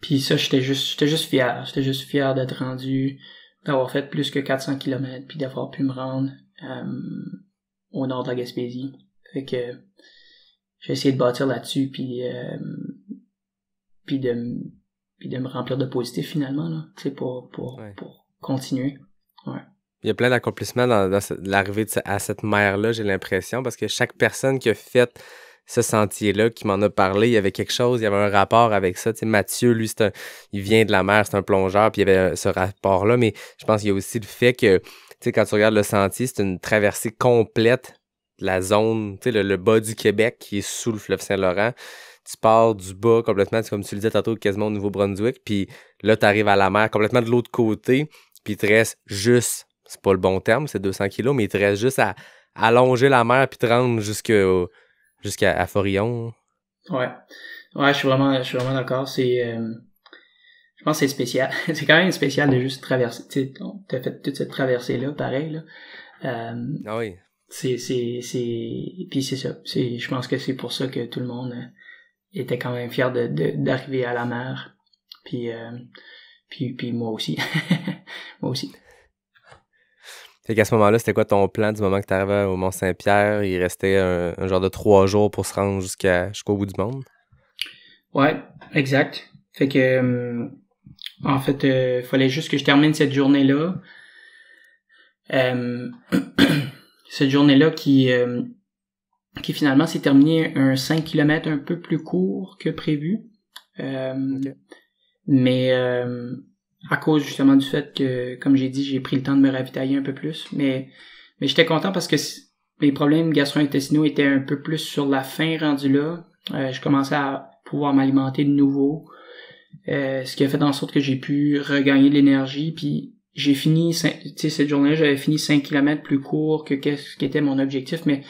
Puis ça, j'étais juste fier d'être rendu, d'avoir fait plus que 400 km, puis d'avoir pu me rendre au nord de la Gaspésie. Fait que j'ai essayé de bâtir là-dessus, puis de me remplir de positif finalement là, tu sais, pour continuer. Ouais. Il y a plein d'accomplissements dans l'arrivée à cette mer-là, j'ai l'impression, parce que chaque personne qui a fait ce sentier-là qui m'en a parlé. Il y avait quelque chose, il y avait un rapport avec ça. Tu sais, Mathieu, lui, il vient de la mer, c'est un plongeur, puis il y avait ce rapport-là. Mais je pense qu'il y a aussi le fait que, tu sais, quand tu regardes le sentier, c'est une traversée complète de la zone, tu sais, le bas du Québec qui est sous le fleuve Saint-Laurent. Tu pars du bas complètement, comme tu le disais tantôt, quasiment au Nouveau-Brunswick, puis là, tu arrives à la mer complètement de l'autre côté, puis il te reste juste, c'est pas le bon terme, c'est 200 kilos, mais il te reste juste à longer la mer puis te rendre jusqu'à Forillon. Ouais, je suis vraiment d'accord. Je pense que c'est spécial. C'est quand même spécial de juste traverser. Tu sais, t'as fait toute cette traversée-là, pareil, là. Ah oui. Puis c'est ça. Je pense que c'est pour ça que tout le monde était quand même fier d'arriver à la mer. Puis moi aussi. Moi aussi. Fait qu'à ce moment-là, c'était quoi ton plan du moment que t'arrivais au Mont-Saint-Pierre? Il restait un genre de 3 jours pour se rendre jusqu'au bout du monde? Ouais, exact. Fait que, en fait, fallait juste que je termine cette journée-là. Cette journée-là qui finalement s'est terminée un 5 km un peu plus court que prévu. Okay. Mais à cause justement du fait que, comme j'ai dit, j'ai pris le temps de me ravitailler un peu plus. Mais j'étais content parce que mes problèmes gastro-intestinaux étaient un peu plus sur la fin rendus là. Je commençais à pouvoir m'alimenter de nouveau. Ce qui a fait en sorte que j'ai pu regagner de l'énergie. Puis j'ai fini, tu sais, cette journée-là, j'avais fini 5 km plus court que ce qui était mon objectif. Mais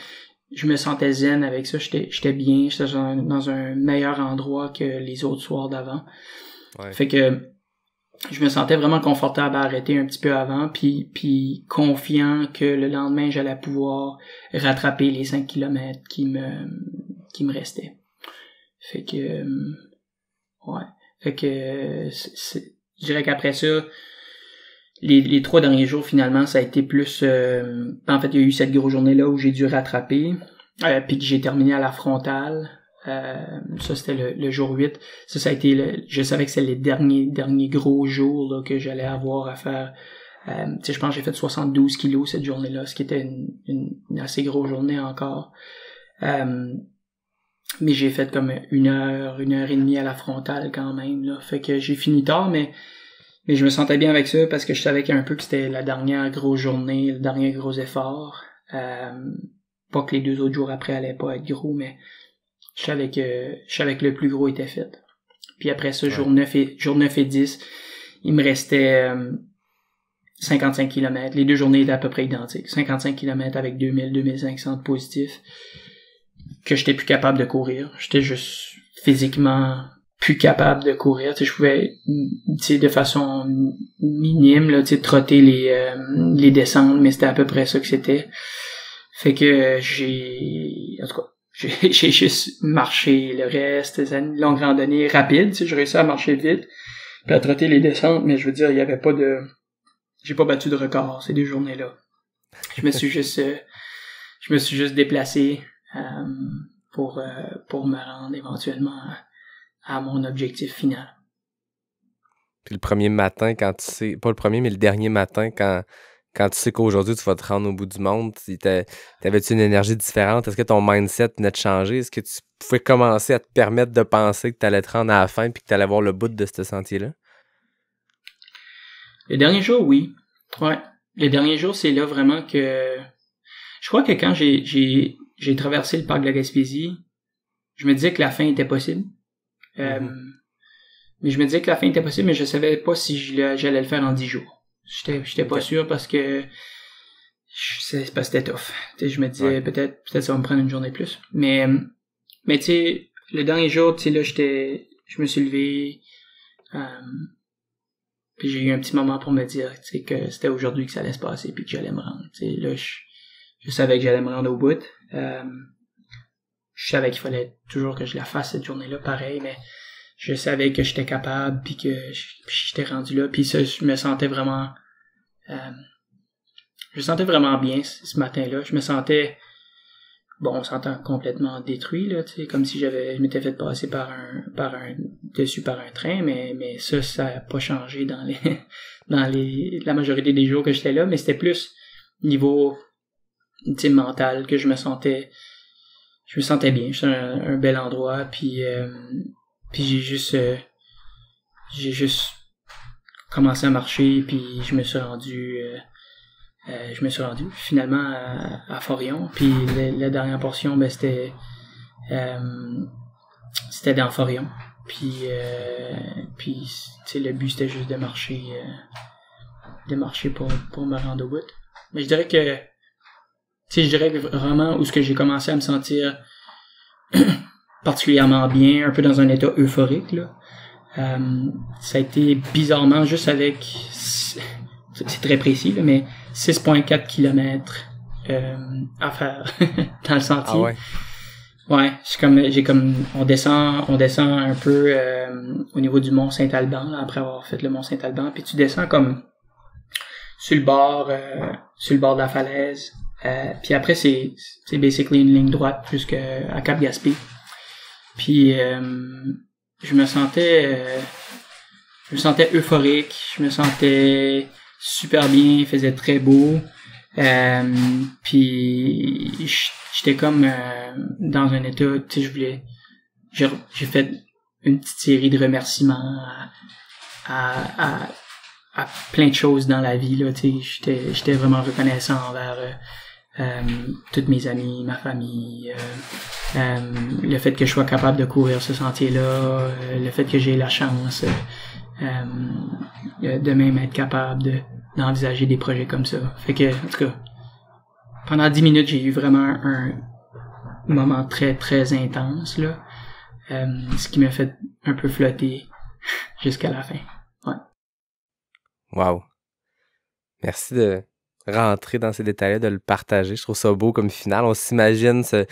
je me sentais zen avec ça. J'étais bien. J'étais dans un meilleur endroit que les autres soirs d'avant. Ouais. Fait que je me sentais vraiment confortable à arrêter un petit peu avant, puis confiant que le lendemain, j'allais pouvoir rattraper les 5 km qui me restaient. Fait que, ouais. Fait que, je dirais qu'après ça, les 3 derniers jours, finalement, ça a été plus, en fait, il y a eu cette grosse journée-là où j'ai dû rattraper, puis que j'ai terminé à la frontale. Ça c'était le jour 8. Ça a été je savais que c'était les derniers gros jours là, que j'allais avoir à faire. Tu sais, je pense que j'ai fait 72 kilos cette journée-là, ce qui était une assez grosse journée encore. Mais j'ai fait comme 1 heure et demie à la frontale quand même, là. Fait que j'ai fini tard, mais je me sentais bien avec ça parce que je savais qu'un peu que c'était la dernière grosse journée, le dernier gros effort. Pas que les 2 autres jours après allaient pas être gros, mais je savais que le plus gros était fait. Puis après ça, jour 9 et 10, il me restait 55 km. Les 2 journées étaient à peu près identiques. 55 km avec 2500 de positifs. Que j'étais plus capable de courir. J'étais juste physiquement plus capable de courir. Tu sais, je pouvais, tu sais, de façon minime, là, tu sais, trotter les descentes, mais c'était à peu près ça que c'était. Fait que en tout cas, j'ai juste marché le reste, c'est une longue randonnée rapide, tu sais, j'ai réussi à marcher vite, puis à trotter les descentes, mais je veux dire, il y avait pas j'ai pas battu de record ces 2 journées-là. Je me suis juste déplacé, pour me rendre éventuellement à mon objectif final. Puis le premier matin, quand tu sais, pas le premier, mais le dernier matin, quand tu sais qu'aujourd'hui, tu vas te rendre au bout du monde, t'avais-tu une énergie différente? Est-ce que ton mindset venait de changer? Est-ce que tu pouvais commencer à te permettre de penser que tu allais te rendre à la fin puis que tu allais voir le bout de ce sentier-là? Le dernier jour, oui. Ouais. Le dernier jour, c'est là vraiment que... Je crois que quand j'ai traversé le parc de la Gaspésie, je me disais que la fin était possible. Mais je me disais que la fin était possible, mais je savais pas si j'allais le faire en 10 jours. J'étais pas sûr parce que c'était tough. Tu sais, je me disais peut-être ça va me prendre une journée de plus. Mais tu sais, le dernier jour, tu sais, là, je me suis levé, puis j'ai eu un petit moment pour me dire, tu sais, que c'était aujourd'hui que ça allait se passer puis que j'allais me rendre. Tu sais, là, je savais que j'allais me rendre au bout. Je savais qu'il fallait toujours que je la fasse cette journée-là, pareil, mais je savais que j'étais capable puis que j'étais rendu là, puis ça, je me sentais vraiment bien ce matin-là. Je me sentais, bon, on s'entend complètement détruit, là, tu sais, comme si je m'étais fait passer par un train, mais ça a pas changé dans la majorité des jours que j'étais là, mais c'était plus niveau, tu sais, mental, que je me sentais je me sentais bien. C'était un bel endroit, puis j'ai juste commencé à marcher, puis je me suis rendu finalement à Forillon, puis la dernière portion, ben c'était dans Forillon, puis tu sais, le but c'était juste de marcher pour me rendre au bout. Mais je dirais que vraiment où ce que j'ai commencé à me sentir particulièrement bien, un peu dans un état euphorique là, ça a été bizarrement juste avec, c'est très précis là, mais 6,4 km à faire dans le sentier. Ah ouais. Ouais, on descend un peu au niveau du Mont Saint-Alban là, après avoir fait le Mont Saint-Alban, puis tu descends comme sur le bord de la falaise, puis après c'est basically une ligne droite jusqu'à Cap-Gaspé. Puis je me sentais euphorique, je me sentais super bien, il faisait très beau, puis j'étais comme dans un état, tu sais, j'ai fait une petite série de remerciements à plein de choses dans la vie là, tu sais, j'étais vraiment reconnaissant envers toutes mes amis, ma famille, le fait que je sois capable de courir ce sentier-là, le fait que j'ai la chance de même être capable d'envisager des projets comme ça. Fait que, en tout cas, pendant 10 minutes, j'ai eu vraiment un moment très, très intense, là, ce qui m'a fait un peu flotter jusqu'à la fin. Ouais. Wow. Merci de rentrer dans ces détails-là, de le partager. Je trouve ça beau comme finale. On s'imagine ce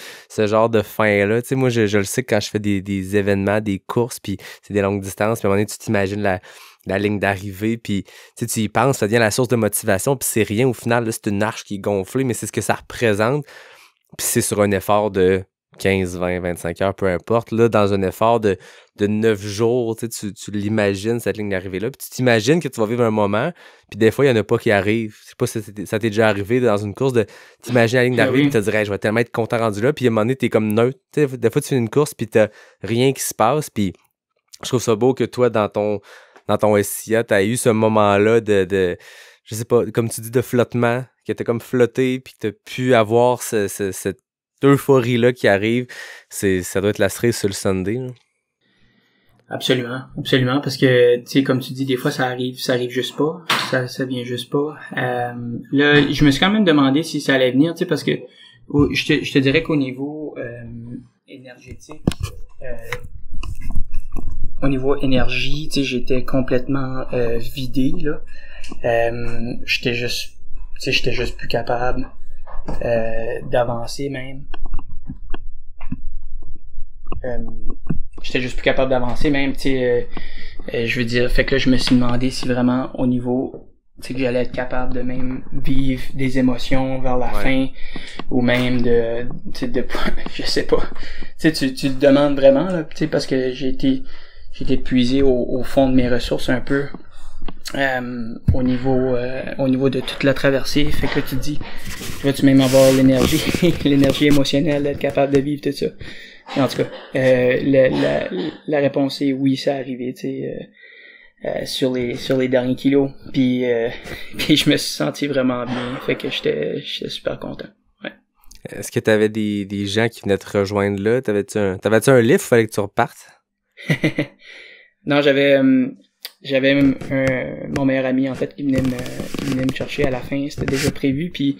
genre de fin-là. Tu sais, moi, je le sais quand je fais des événements, des courses, puis c'est des longues distances, puis à un moment donné, tu t'imagines la ligne d'arrivée, puis tu y penses, ça devient la source de motivation, puis c'est rien au final, là, c'est une arche qui est gonflée, mais c'est ce que ça représente, puis c'est sur un effort de 15, 20, 25 heures, peu importe, là, dans un effort de 9 jours, tu l'imagines, cette ligne d'arrivée-là, puis tu t'imagines que tu vas vivre un moment, puis des fois, il n'y en a pas qui arrivent. Je sais pas si ça t'est déjà arrivé dans une course de t'imaginer la ligne d'arrivée, puis te dire, hey, je vais tellement être content rendu là, puis à un moment donné, t'es comme neutre. T'sais, des fois, tu fais une course, puis t'as rien qui se passe, puis je trouve ça beau que toi, dans ton SIA, t'as eu ce moment-là de je sais pas, comme tu dis, de flottement, que t'as comme flotté, puis que t'as pu avoir cette euphorie-là qui arrive. Ça doit être la cerise sur le Sunday, là. Absolument, parce que, tu sais, comme tu dis, des fois, ça arrive juste pas, ça vient juste pas. Là, je me suis quand même demandé si ça allait venir, tu sais, parce que je te dirais qu'au niveau énergétique, au niveau énergie, tu sais, j'étais complètement vidé, là. J'étais juste plus capable d'avancer même. J'étais juste plus capable d'avancer même, tu sais, je veux dire, fait que là, je me suis demandé si vraiment au niveau, tu sais, que j'allais être capable de même vivre des émotions vers la fin, ou même de je sais pas, tu sais, tu te demandes vraiment, là, tu sais, parce que j'ai été puisé au fond de mes ressources un peu, au niveau de toute la traversée, fait que là, tu te dis, vas-tu même avoir l'énergie émotionnelle d'être capable de vivre tout ça. Et en tout cas, la réponse est oui, ça arrivé, tu sais, sur les derniers kilos, puis je me suis senti vraiment bien, fait que j'étais super content. Ouais. Est-ce que t'avais des gens qui venaient te rejoindre là? T'avais-tu un lift ou fallait que tu repartes? Non, j'avais mon meilleur ami en fait qui venait me chercher à la fin, c'était déjà prévu, puis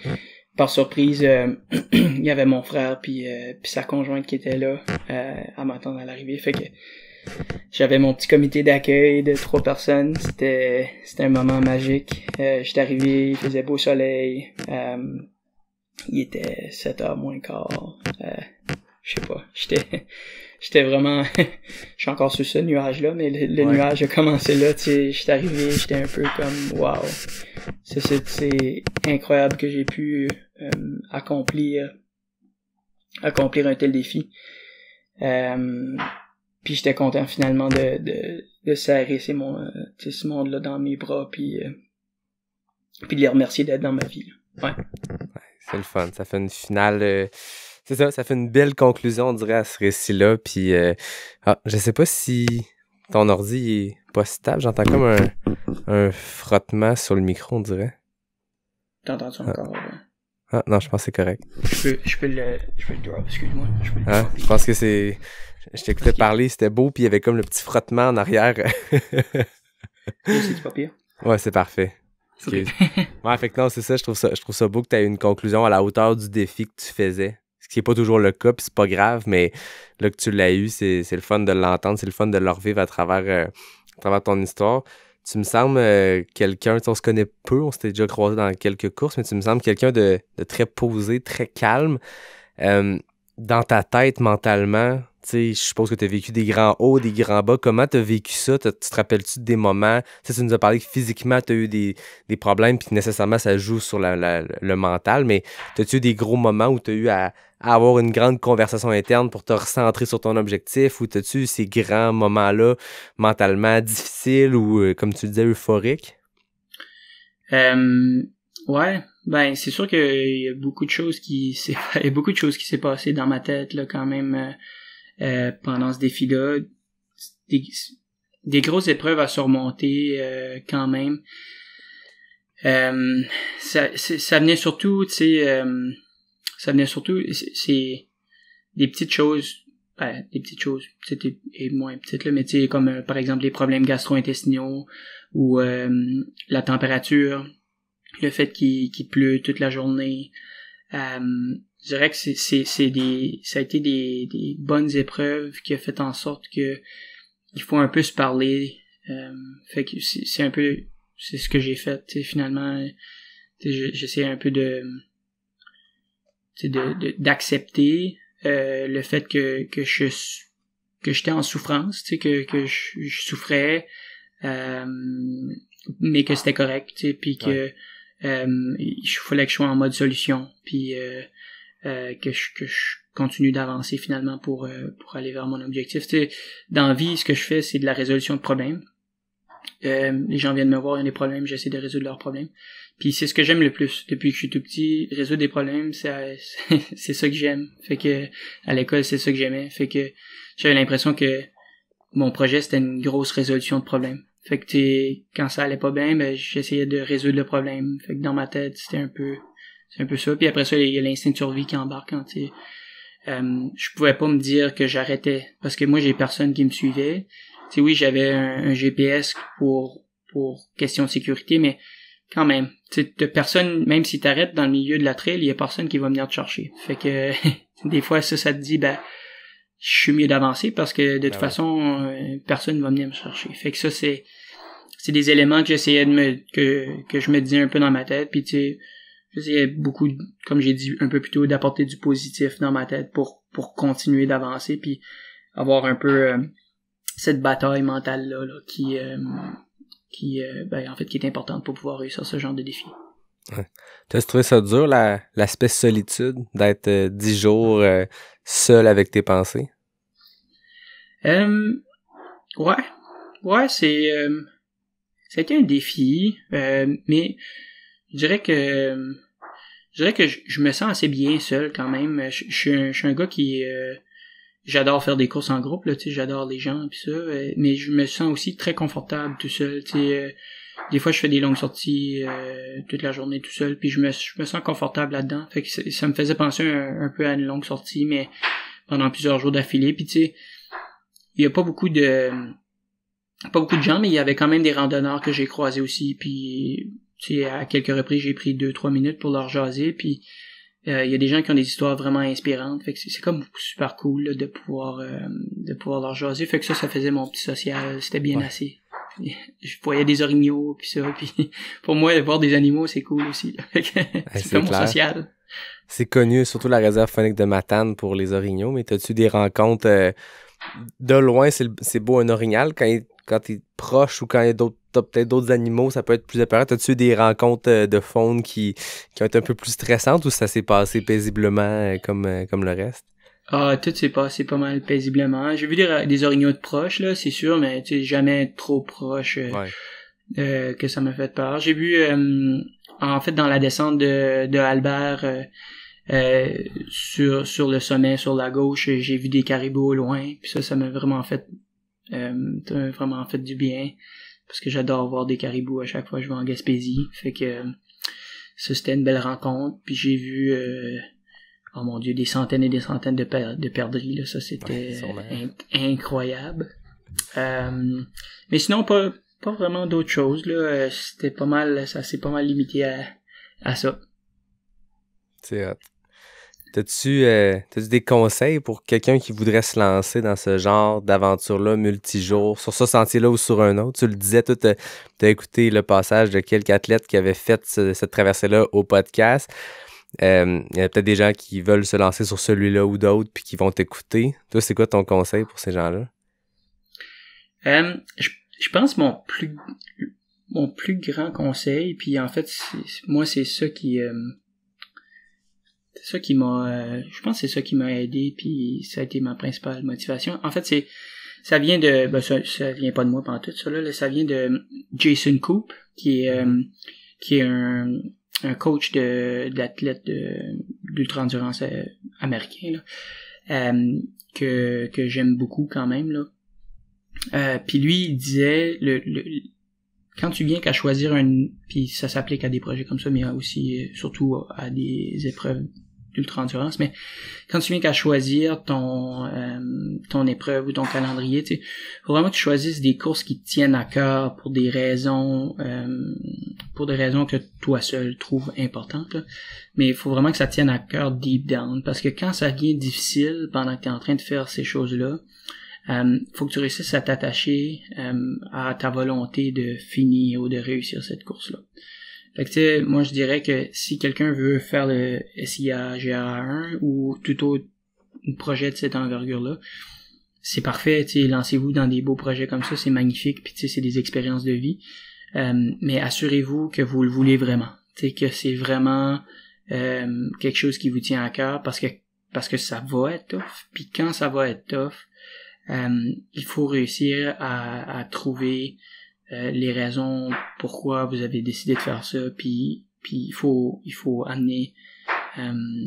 par surprise il y avait mon frère puis sa conjointe qui était là à m'attendre à l'arrivée, fait que j'avais mon petit comité d'accueil de 3 personnes, c'était un moment magique. J'étais arrivé, il faisait beau soleil, il était 7h moins quart, je sais pas, j'étais vraiment je suis encore sur ce nuage là, mais le nuage a commencé là, tu sais, j'étais arrivé, j'étais un peu comme wow, c'est incroyable que j'ai pu accomplir un tel défi, puis j'étais content finalement de serrer ce monde là dans mes bras, puis de les remercier d'être dans ma vie là. Ouais. C'est le fun, ça fait une finale C'est ça, ça fait une belle conclusion, on dirait, à ce récit-là. Puis, je sais pas si ton ordi est pas stable. J'entends comme un frottement sur le micro, on dirait. T'entends-tu encore? Ah, non, je pense que c'est correct. Je peux le drop, excuse-moi. Je pense que c'est... Je t'écoutais parler, c'était beau, puis il y avait comme le petit frottement en arrière. C'est pas pire? Ouais, c'est parfait. Okay. Ouais, fait que non, c'est ça, je trouve ça beau que tu aies une conclusion à la hauteur du défi que tu faisais. Ce qui est pas toujours le cas, puis c'est pas grave, mais là que tu l'as eu, c'est le fun de l'entendre, c'est le fun de le revivre à travers ton histoire. Tu me sembles quelqu'un, on se connaît peu, on s'était déjà croisé dans quelques courses, mais tu me sembles quelqu'un de très posé, très calme. Dans ta tête, mentalement, tu sais, je suppose que tu as vécu des grands hauts, des grands bas. Comment tu as vécu ça? Tu te rappelles-tu des moments? Tu sais, tu nous as parlé que physiquement, tu as eu des problèmes, puis nécessairement, ça joue sur le mental, mais as-tu eu des gros moments où tu as eu à avoir une grande conversation interne pour te recentrer sur ton objectif, ou as-tu eu ces grands moments-là mentalement difficiles ou, comme tu le disais, euphoriques? Ouais, ben c'est sûr qu'il y a beaucoup de choses qui s'est passé dans ma tête là quand même pendant ce défi-là. Des grosses épreuves à surmonter quand même. Ça venait surtout, tu sais, c'est des petites choses, c'était moins petites là, mais tu sais comme par exemple les problèmes gastro-intestinaux ou la température, le fait qu'il pleut toute la journée. Je dirais que ça a été des bonnes épreuves qui a fait en sorte que il faut un peu se parler. Fait que c'est ce que j'ai fait. T'sais, finalement, j'essaie un peu d'accepter le fait que j'étais en souffrance, que je souffrais, mais que c'était correct, puis que il fallait que je sois en mode solution, puis que je continue d'avancer finalement pour aller vers mon objectif. Tu sais, dans la vie, ce que je fais, c'est de la résolution de problèmes. Les gens viennent me voir, ils ont des problèmes, j'essaie de résoudre leurs problèmes. Puis c'est ce que j'aime le plus. Depuis que je suis tout petit, résoudre des problèmes, c'est ça que j'aime. Fait que à l'école, c'est ça que j'aimais. Fait que j'avais l'impression que mon projet, c'était une grosse résolution de problèmes. Fait que quand ça allait pas bien, ben j'essayais de résoudre le problème. Fait que dans ma tête, c'est un peu ça. Puis après ça, il y a l'instinct de survie qui embarque quand je pouvais pas me dire que j'arrêtais parce que moi j'ai personne qui me suivait. Tu sais, oui, j'avais un GPS pour question de sécurité, mais quand même, tu sais, de personne, même si t'arrêtes dans le milieu de la trail, il y a personne qui va venir te chercher. Fait que des fois ça te dit ben je suis mieux d'avancer parce que de toute façon personne va venir me chercher. Fait que ça c'est des éléments que j'essayais que je me disais un peu dans ma tête, puis tu sais j'essayais beaucoup, comme j'ai dit un peu plus tôt, d'apporter du positif dans ma tête pour continuer d'avancer puis avoir un peu cette bataille mentale là qui en fait qui est importante pour pouvoir réussir ce genre de défi. Ouais. T'as trouvé ça dur l'aspect solitude d'être 10 jours seul avec tes pensées? Ouais, c'est ça a été un défi, mais je dirais que je me sens assez bien seul quand même. Je suis un gars qui j'adore faire des courses en groupe là, tu sais, j'adore les gens pis ça, mais je me sens aussi très confortable tout seul, tu sais. Des fois je fais des longues sorties toute la journée tout seul, puis je me sens confortable là-dedans. Fait que ça me faisait penser un peu à une longue sortie, mais pendant plusieurs jours d'affilée. Puis tu sais, il y a pas beaucoup de gens, mais il y avait quand même des randonneurs que j'ai croisés aussi, puis tu sais, à quelques reprises j'ai pris 2-3 minutes pour leur jaser, puis il y a des gens qui ont des histoires vraiment inspirantes, fait que c'est comme super cool là, de pouvoir leur jaser. Fait que ça faisait mon petit social, c'était bien assez. Je voyais des orignaux puis ça, puis pour moi voir des animaux c'est cool aussi là. C'est comme mon social. C'est connu, surtout la réserve faunique de Matane pour les orignaux, mais t'as-tu des rencontres de loin, c'est beau un orignal quand t'es proche ou quand il y a t'as peut-être d'autres animaux, ça peut être plus apparent. T'as-tu eu des rencontres de faune qui ont été un peu plus stressantes ou ça s'est passé paisiblement comme le reste? Ah, tout s'est passé pas mal paisiblement. J'ai vu des orignaux de proches, là, c'est sûr, mais tu sais, jamais trop proche que ça m'a fait peur. J'ai vu, en fait, dans la descente de Albert, sur le sommet, sur la gauche, j'ai vu des caribous au loin, puis ça m'a vraiment fait du bien, parce que j'adore voir des caribous à chaque fois que je vais en Gaspésie. Fait que ça, c'était une belle rencontre. Puis j'ai vu oh mon Dieu, des centaines et des centaines de perdrix, là. Ça, c'était incroyable. Mais sinon, pas vraiment d'autres choses, là. C'était pas mal, ça s'est pas mal limité à ça. C'est hot. T'as-tu des conseils pour quelqu'un qui voudrait se lancer dans ce genre d'aventure-là, multijours, sur ce sentier-là ou sur un autre? Tu le disais, toi, t'as écouté le passage de quelques athlètes qui avaient fait cette traversée-là au podcast. Il y a peut-être des gens qui veulent se lancer sur celui-là ou d'autres puis qui vont t'écouter. Toi, c'est quoi ton conseil pour ces gens-là? Je pense mon plus grand conseil, puis en fait, moi, c'est ça qui... c'est ça qui m'a je pense que c'est ça qui m'a aidé, puis ça a été ma principale motivation. En fait, ça vient de ça vient pas de moi pantoute, ça là, ça vient de Jason Koop qui est un coach d'athlète d'ultra-endurance américain là, que j'aime beaucoup quand même là. Puis lui il disait quand tu viens qu'à choisir puis ça s'applique à des projets comme ça, mais aussi surtout à des épreuves d'ultra-endurance, mais quand tu viens qu'à choisir ton épreuve ou ton calendrier, tu sais, faut vraiment que tu choisisses des courses qui te tiennent à cœur pour des raisons que toi seul trouves importantes, là. Mais il faut vraiment que ça te tienne à cœur deep down, parce que quand ça devient difficile pendant que tu es en train de faire ces choses-là, faut que tu réussisses à t'attacher à ta volonté de finir ou de réussir cette course-là. Fait que tu sais, moi je dirais que si quelqu'un veut faire le SIA GA1 ou tout autre projet de cette envergure-là, c'est parfait, tu sais, lancez-vous dans des beaux projets comme ça, c'est magnifique, puis tu sais, c'est des expériences de vie. Mais assurez-vous que vous le voulez vraiment, tu sais, que c'est vraiment quelque chose qui vous tient à cœur, parce que ça va être tough. Puis quand ça va être tough, il faut réussir à trouver les raisons pourquoi vous avez décidé de faire ça, puis il faut amener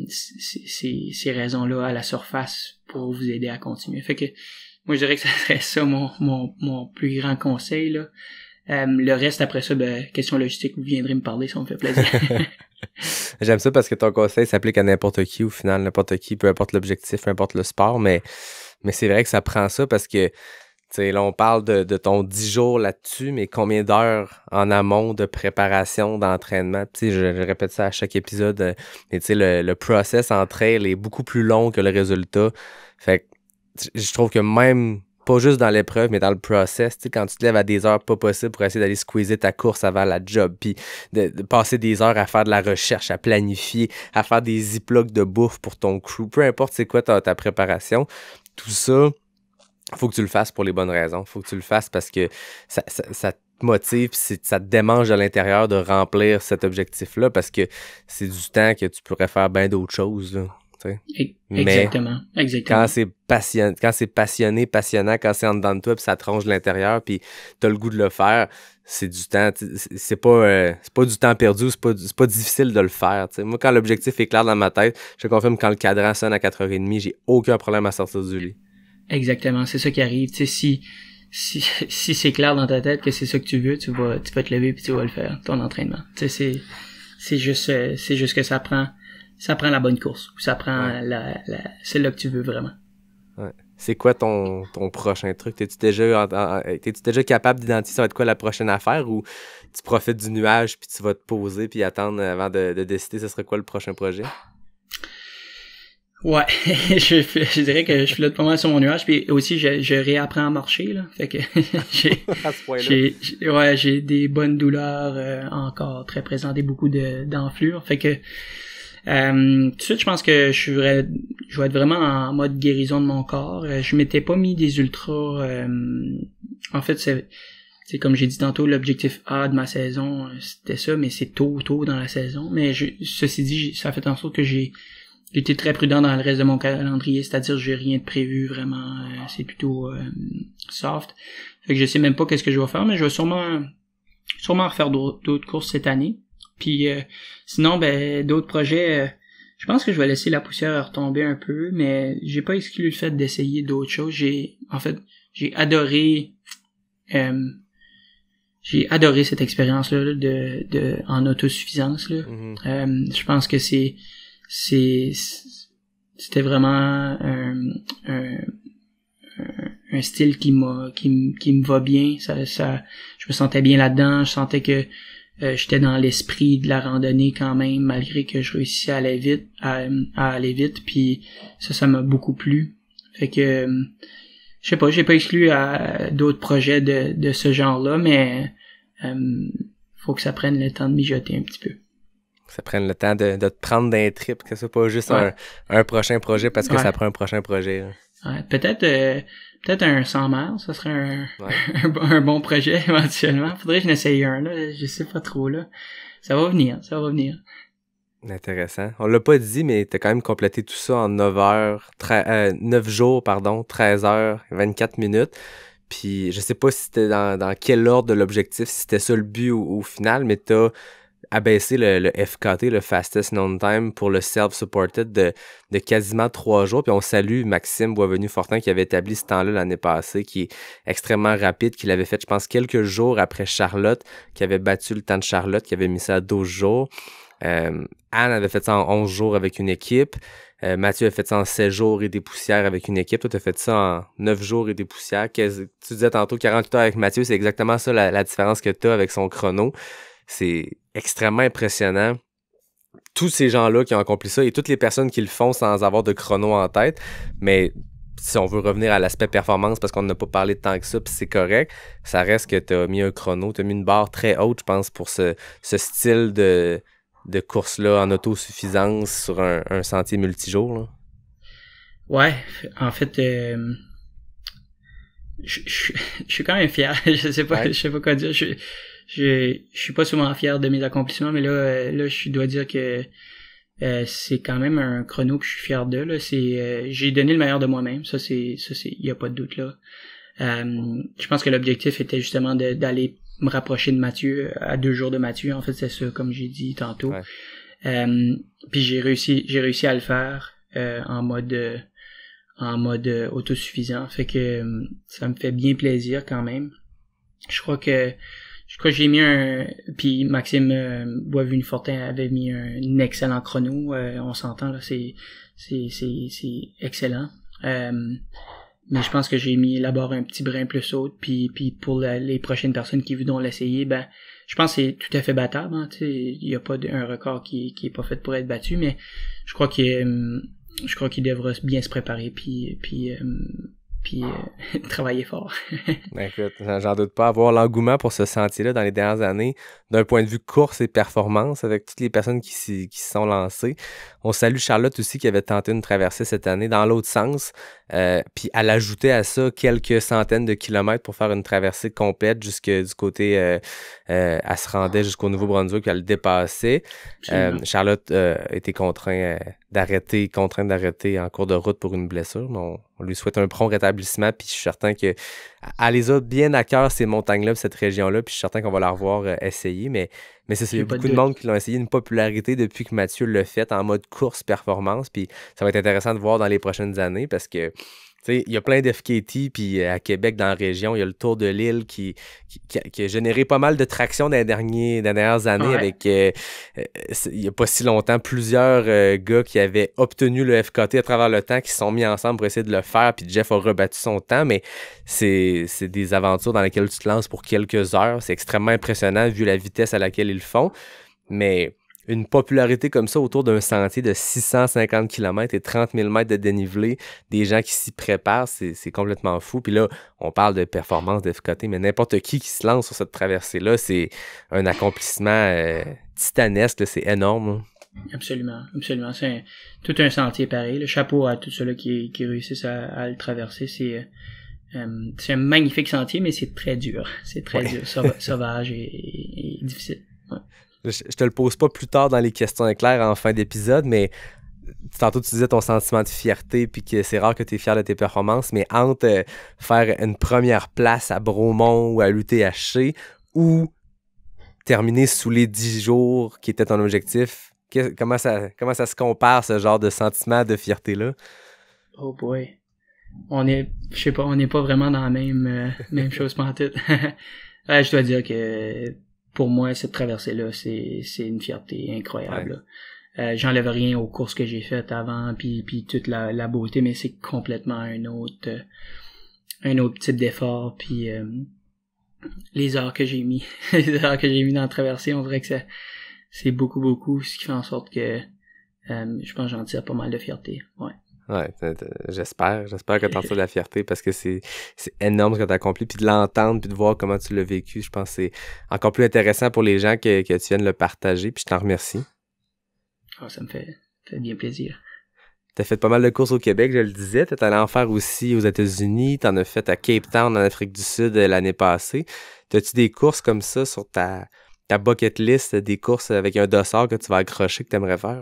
ces raisons-là à la surface pour vous aider à continuer. Fait que moi je dirais que ça serait ça mon plus grand conseil là. Le reste après ça, question logistique, vous viendrez me parler, ça me fait plaisir. J'aime ça parce que ton conseil s'applique à n'importe qui au final, n'importe qui, peu importe l'objectif, peu importe le sport, mais c'est vrai que ça prend ça parce que, tu sais, là, on parle de ton 10 jours là-dessus, mais combien d'heures en amont de préparation, d'entraînement? Tu sais, je répète ça à chaque épisode, mais tu sais, le process en trail est beaucoup plus long que le résultat. Fait que je trouve que même, pas juste dans l'épreuve, mais dans le process, tu sais, quand tu te lèves à des heures pas possibles pour essayer d'aller squeezer ta course avant la job, puis de passer des heures à faire de la recherche, à planifier, à faire des ziplocs de bouffe pour ton crew, peu importe c'est quoi ta préparation, tout ça, faut que tu le fasses pour les bonnes raisons. Faut que tu le fasses parce que ça te motive, pis ça te démange de l'intérieur de remplir cet objectif-là, parce que c'est du temps que tu pourrais faire bien d'autres choses, là. Exactement. Quand c'est passionnant, quand c'est en dedans de toi, puis ça te ronge de l'intérieur, puis t'as le goût de le faire, c'est du temps, c'est pas du temps perdu, c'est pas difficile de le faire, t'sais. Moi, quand l'objectif est clair dans ma tête, je te confirme, quand le cadran sonne à 4h30, j'ai aucun problème à sortir du lit. Exactement, c'est ça qui arrive. Tu sais, si c'est clair dans ta tête que c'est ça que tu veux, tu vas te lever puis tu vas le faire, ton entraînement. Tu sais, c'est juste que ça prend la bonne course, ou ça prend celle-là que tu veux vraiment. Ouais. C'est quoi ton prochain truc? T'es-tu déjà capable d'identifier ça va être quoi la prochaine affaire, ou tu profites du nuage puis tu vas te poser puis attendre avant de décider ce serait quoi le prochain projet? Ouais, je dirais que je flotte pas mal sur mon nuage, puis aussi je réapprends à marcher là, fait que j'ai des bonnes douleurs encore très présentes et beaucoup d'enflure, fait que tout de suite je pense que je vais être vraiment en mode guérison de mon corps. Je m'étais pas mis des ultras, en fait c'est comme j'ai dit tantôt, l'objectif A de ma saison c'était ça, mais c'est tôt dans la saison, mais ceci dit ça a fait en sorte que j'ai été très prudent dans le reste de mon calendrier, c'est-à-dire j'ai rien de prévu vraiment, c'est plutôt soft. Fait que je sais même pas qu'est-ce que je vais faire, mais je vais sûrement refaire d'autres courses cette année. Puis sinon, d'autres projets, Je pense que je vais laisser la poussière retomber un peu, mais j'ai pas exclu le fait d'essayer d'autres choses. J'ai adoré cette expérience-là en autosuffisance, là. Je pense que c'était vraiment un style qui me va bien. Ça, je me sentais bien là-dedans. Je sentais que j'étais dans l'esprit de la randonnée quand même, malgré que je réussissais à aller vite. Puis ça m'a beaucoup plu. Fait que je sais pas, j'ai pas exclu d'autres projets de ce genre-là, mais faut que ça prenne le temps de mijoter un petit peu. Ça prenne le temps de te prendre d'un trip, que ce soit pas juste un prochain projet parce que ça prend un prochain projet. Ouais, peut-être un 100 miles, ça serait un bon projet éventuellement. Faudrait que je n'essaye un, là, je sais pas trop, là. Ça va venir. Intéressant. On l'a pas dit, mais t'as quand même complété tout ça en 9 jours, 13 heures, 24 minutes. Puis je sais pas si c'était dans quel ordre de l'objectif, si c'était ça le but au final, mais t'as abaissé le FKT, le Fastest Known Time, pour le Self-Supported de quasiment 3 jours. Puis on salue Maxime Boisvenu-Fortin qui avait établi ce temps-là l'année passée, qui est extrêmement rapide, qu'il avait fait, je pense, quelques jours après Charlotte, qui avait battu le temps de Charlotte, qui avait mis ça à 12 jours. Anne avait fait ça en 11 jours avec une équipe. Mathieu a fait ça en 16 jours et des poussières avec une équipe. Toi, tu as fait ça en 9 jours et des poussières. Tu disais tantôt 48 heures avec Mathieu. C'est exactement ça la différence que tu as avec son chrono. C'est extrêmement impressionnant. Tous ces gens-là qui ont accompli ça et toutes les personnes qui le font sans avoir de chrono en tête. Mais si on veut revenir à l'aspect performance, parce qu'on n'a pas parlé de tant que ça, puis c'est correct, ça reste que tu as mis un chrono, tu as mis une barre très haute, je pense, pour ce style de course-là en autosuffisance sur un sentier multijour, là. Ouais, en fait, je suis quand même fier. Je sais pas quoi dire. Je suis pas souvent fier de mes accomplissements, mais là je dois dire que c'est quand même un chrono que je suis fier de, là. J'ai donné le meilleur de moi-même. Ça c'est y a pas de doute, là. Je pense que l'objectif était justement d'aller me rapprocher de Mathieu à 2 jours de Mathieu. En fait, c'est ça, comme j'ai dit tantôt. Puis j'ai réussi à le faire en mode autosuffisant. Fait que ça me fait bien plaisir quand même. Je crois que j'ai mis puis Maxime Boisvenu-Fortin avait mis un excellent chrono. On s'entend, là, c'est excellent. Mais je pense que j'ai mis la barre un petit brin plus haute, puis pour les prochaines personnes qui voudront l'essayer, ben je pense que c'est tout à fait battable, hein, tu sais, il y a pas un record qui est pas fait pour être battu, mais je crois qu'il devra bien se préparer puis travailler fort. Écoute, j'en doute pas, avoir l'engouement pour ce sentier-là dans les dernières années, d'un point de vue course et performance, avec toutes les personnes qui se sont lancées. On salue Charlotte aussi, qui avait tenté une traversée cette année dans l'autre sens, puis elle ajoutait à ça quelques centaines de kilomètres pour faire une traversée complète jusque du côté, elle se rendait jusqu'au Nouveau-Brunswick, puis elle le dépassait. Charlotte était contrainte d'arrêter en cours de route pour une blessure, mais on lui souhaite un prompt rétablissement, puis je suis certain que elle les a bien à cœur, ces montagnes-là, cette région-là, puis je suis certain qu'on va la revoir essayer, mais c'est ça, il y a beaucoup de monde qui l'ont essayé, une popularité depuis que Mathieu l'a fait en mode course-performance, puis ça va être intéressant de voir dans les prochaines années, parce que il y a plein d'FKT, puis à Québec, dans la région, il y a le Tour de l'île qui a généré pas mal de traction dans les dernières années, avec, il n'y a pas si longtemps, plusieurs gars qui avaient obtenu le FKT à travers le temps, qui se sont mis ensemble pour essayer de le faire, puis Jeff a rebattu son temps, mais c'est des aventures dans lesquelles tu te lances pour quelques heures. C'est extrêmement impressionnant vu la vitesse à laquelle ils le font, mais une popularité comme ça autour d'un sentier de 650 km et 30 000 mètres de dénivelé, des gens qui s'y préparent, c'est complètement fou. Puis là, on parle de performance de FKT, mais n'importe qui se lance sur cette traversée-là, c'est un accomplissement titanesque, là, c'est énorme. Absolument. C'est tout un sentier pareil. Le chapeau à tous ceux-là qui réussissent à le traverser. C'est un magnifique sentier, mais c'est très dur. C'est très dur, sauvage et difficile. Ouais. Je te le pose pas plus tard dans les questions éclairs en fin d'épisode, mais tantôt tu disais ton sentiment de fierté puis que c'est rare que tu es fier de tes performances, mais entre faire une première place à Bromont ou à l'UTHC ou terminer sous les 10 jours qui était ton objectif Comment ça se compare, ce genre de sentiment de fierté-là? Oh boy. On n'est pas vraiment dans la même chose pantoute. Je dois dire que pour moi, cette traversée-là, c'est une fierté incroyable. J'enlève rien aux courses que j'ai faites avant, puis toute la beauté, mais c'est complètement un autre type d'effort, puis les heures que j'ai mis dans la traversée, on dirait que c'est beaucoup, ce qui fait en sorte que je pense que j'en tire pas mal de fierté. Ouais, j'espère que t'en tires de la fierté parce que c'est énorme ce que t'as accompli, puis de l'entendre, puis de voir comment tu l'as vécu, je pense que c'est encore plus intéressant pour les gens que tu viennes le partager, puis je t'en remercie. Ça me fait bien plaisir. T'as fait pas mal de courses au Québec, je le disais, t'es allé en faire aussi aux États-Unis, t'en as fait à Cape Town en Afrique du Sud l'année passée. T'as-tu des courses comme ça sur ta bucket list, des courses avec un dossard que tu vas accrocher que t'aimerais faire?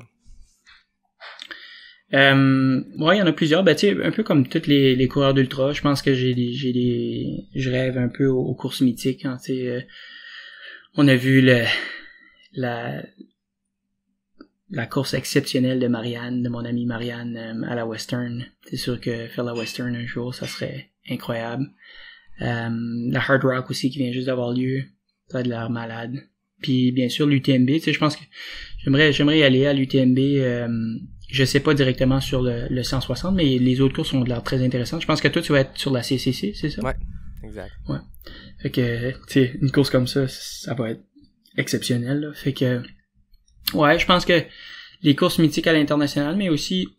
Il y en a plusieurs. Tu sais, un peu comme tous les coureurs d'ultra, je pense que je rêve un peu aux courses mythiques. Hein, on a vu la course exceptionnelle de mon amie Marianne, à la Western. C'est sûr que faire la Western un jour, ça serait incroyable. La Hard Rock aussi qui vient juste d'avoir lieu, ça a de l'air malade. Puis bien sûr l'UTMB, tu sais, je pense que j'aimerais y aller à l'UTMB. Je sais pas directement sur le 160, mais les autres courses ont de l'air très intéressantes. Je pense que toi, tu vas être sur la CCC, c'est ça? Ouais, exact. Ouais. Fait que, tu sais, une course comme ça va être exceptionnel, là. Fait que, ouais, je pense que les courses mythiques à l'international, mais aussi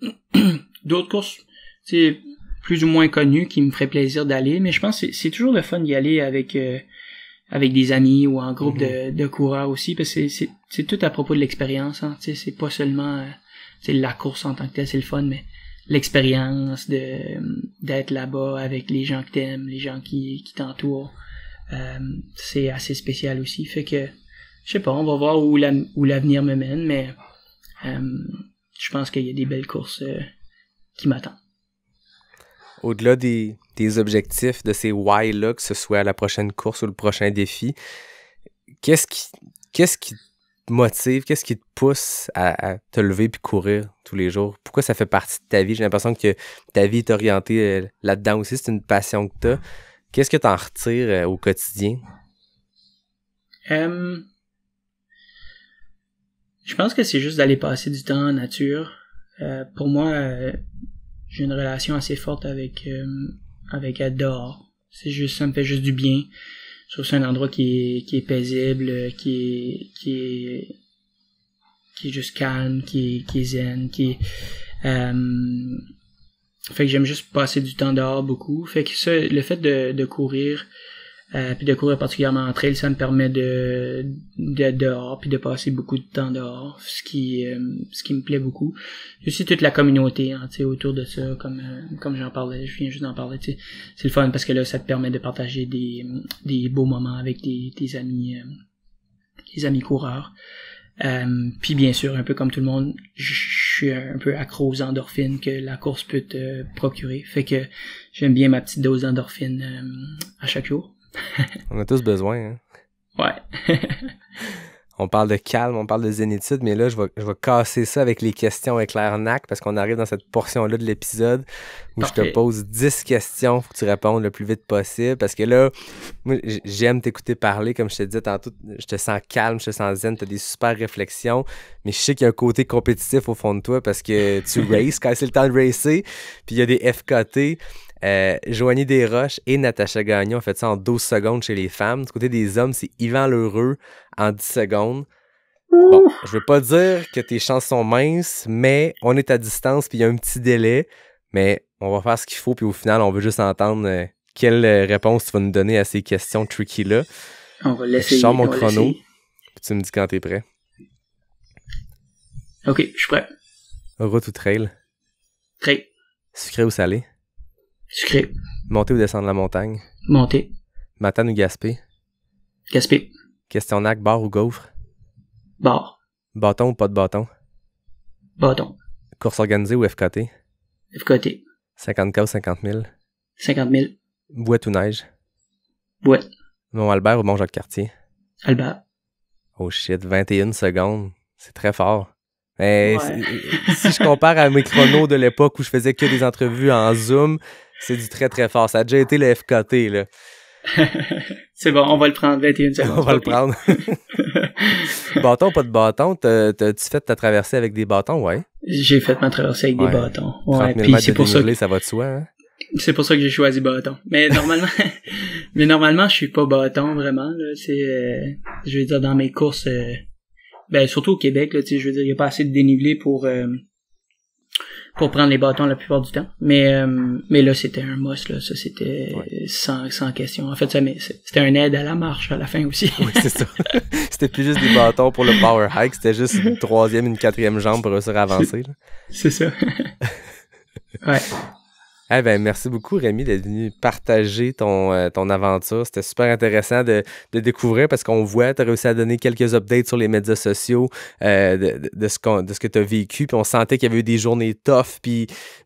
d'autres courses, tu sais, plus ou moins connues qui me feraient plaisir d'aller, mais je pense que c'est toujours le fun d'y aller avec des amis ou en groupe de coureurs aussi, parce que c'est tout à propos de l'expérience, hein. Tu sais, c'est pas seulement c'est la course en tant que telle, c'est le fun, mais l'expérience d'être là-bas avec les gens que t'aimes, les gens qui t'entourent, c'est assez spécial aussi. Fait que, je sais pas, on va voir où l'avenir me mène, mais je pense qu'il y a des belles courses qui m'attendent. Au-delà des objectifs, de ces why-là, que ce soit la prochaine course ou le prochain défi, qu'est-ce qui te motive, qu'est-ce qui te pousse à te lever puis courir tous les jours? Pourquoi ça fait partie de ta vie? J'ai l'impression que ta vie est orientée là-dedans aussi, c'est une passion que tu as. Qu'est-ce que tu en retires au quotidien? Je pense que c'est juste d'aller passer du temps en nature. Pour moi, j'ai une relation assez forte avec être dehors. Ça me fait juste du bien. Je trouve que c'est un endroit qui est paisible, qui est juste calme, qui est zen, fait que j'aime juste passer du temps dehors beaucoup. Fait que ça, le fait de courir, puis de courir particulièrement en trail, ça me permet d'être dehors puis de passer beaucoup de temps dehors, ce qui me plaît beaucoup. Il y a aussi toute la communauté, hein, tu sais, autour de ça, comme j'en parlais, je viens juste d'en parler, tu sais. C'est le fun parce que là, ça te permet de partager des beaux moments avec tes amis coureurs. Puis bien sûr, un peu comme tout le monde, je suis un peu accro aux endorphines que la course peut te procurer. Fait que j'aime bien ma petite dose d'endorphines à chaque jour. On a tous besoin, hein? Ouais. On parle de calme, on parle de zénitude, mais là, je vais casser ça avec les questions éclair-nac parce qu'on arrive dans cette portion-là de l'épisode où Parfait. Je te pose 10 questions, faut que tu répondes le plus vite possible parce que là, moi, j'aime t'écouter parler, comme je te disais tantôt, je te sens calme, je te sens zen, t'as des super réflexions, mais je sais qu'il y a un côté compétitif au fond de toi parce que tu races quand c'est le temps de racer, puis il y a des FKT. Joanie Desroches et Natacha Gagnon ont fait ça en 12 secondes chez les femmes. Du côté des hommes, c'est Yvan Lheureux en 10 secondes. Bon, je veux pas dire que tes chances sont minces, mais on est à distance puis il y a un petit délai. Mais on va faire ce qu'il faut puis au final, on veut juste entendre quelle réponse tu vas nous donner à ces questions tricky-là. On va l'essayer. Je sors mon chrono puis tu me dis quand t'es prêt. Ok, je suis prêt. Route ou trail? Trail. Sucré ou salé? Sucré. Monter ou descendre la montagne? Monter. Matane ou Gaspé? Gaspé. Questionnaire, bar ou gaufre? Bar. Bâton ou pas de bâton? Bâton. Course organisée ou FKT? FKT. 50K ou 50 000? 50 000. Boîte ou neige? Boîte. Mont-Albert ou Mont-Jacques-Cartier? Albert. Oh shit, 21 secondes. C'est très fort. Mais si je compare à mes chronos de l'époque où je faisais que des entrevues en Zoom, c'est du très très fort. Ça a déjà été le FKT, là. C'est bon, on va le prendre 21 secondes. On va le prendre. Bâton, pas de bâton. T'as-tu fait ta traversée avec des bâtons? Ouais. J'ai fait ma traversée avec des bâtons. 30 000 puis mètres c'est de pour ça dénivelé, ça va de soi, hein? C'est pour ça que j'ai choisi bâton. Mais normalement, je suis pas bâton vraiment. Là. Je veux dire, dans mes courses, surtout au Québec, là, je veux dire, il y a pas assez de dénivelé pour prendre les bâtons la plupart du temps. Mais là, c'était un must, là. Ça, c'était sans question. En fait, c'était un aide à la marche à la fin aussi. Oui, c'est ça. C'était plus juste des bâtons pour le power hike, c'était juste une 3e, une 4e jambe pour réussir à avancer. Là. C'est ça. Ouais. Eh ben, merci beaucoup, Rémi, d'être venu partager ton aventure. C'était super intéressant de découvrir parce qu'on voit, tu as réussi à donner quelques updates sur les médias sociaux de ce que tu as vécu. Puis on sentait qu'il y avait eu des journées tough.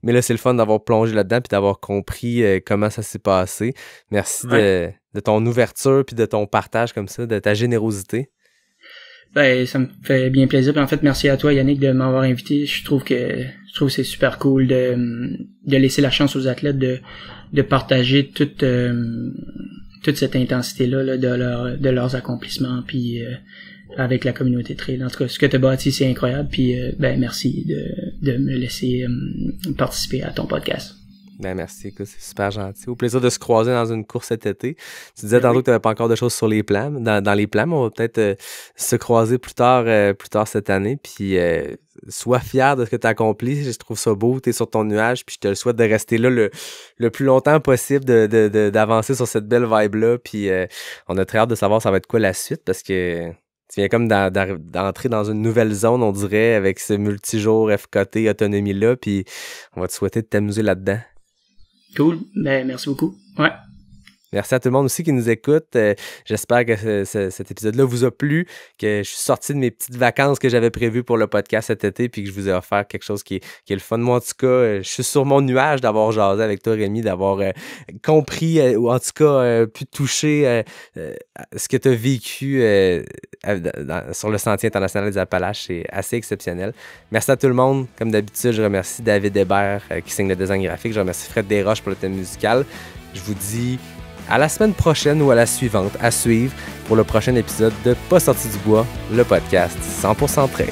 Mais là, c'est le fun d'avoir plongé là-dedans puis d'avoir compris comment ça s'est passé. Merci de ton ouverture puis de ton partage comme ça, de ta générosité. Ben, ça me fait bien plaisir. Puis en fait, merci à toi, Yannick, de m'avoir invité. Je trouve que c'est super cool de laisser la chance aux athlètes de partager toute cette intensité-là là, de leurs accomplissements puis avec la communauté trail. En tout cas, ce que tu as bâti, c'est incroyable. Puis merci de me laisser participer à ton podcast. Ben merci, écoute, c'est super gentil. Au plaisir de se croiser dans une course cet été. Tu disais tantôt que tu n'avais pas encore de choses sur les plans, dans les plans, mais on va peut-être se croiser plus tard cette année. Puis sois fier de ce que tu as accompli. Je trouve ça beau, tu es sur ton nuage, puis je te le souhaite de rester là le plus longtemps possible, d'avancer sur cette belle vibe-là. Puis on a très hâte de savoir ça va être quoi la suite, parce que tu viens comme d'entrer dans une nouvelle zone, on dirait, avec ce multijour FKT autonomie-là, puis on va te souhaiter de t'amuser là-dedans. Cool. Ben, merci beaucoup. Ouais. Merci à tout le monde aussi qui nous écoute. J'espère que cet épisode-là vous a plu, que je suis sorti de mes petites vacances que j'avais prévues pour le podcast cet été, puis que je vous ai offert quelque chose qui est le fun. Moi, en tout cas, je suis sur mon nuage d'avoir jasé avec toi, Rémi, d'avoir compris, ou en tout cas pu toucher ce que tu as vécu sur le Sentier international des Appalaches. C'est assez exceptionnel. Merci à tout le monde. Comme d'habitude, je remercie David Hébert qui signe le design graphique. Je remercie Fred Desroches pour le thème musical. Je vous dis à la semaine prochaine ou à la suivante à suivre pour le prochain épisode de Pas sorti du bois, le podcast 100% trail.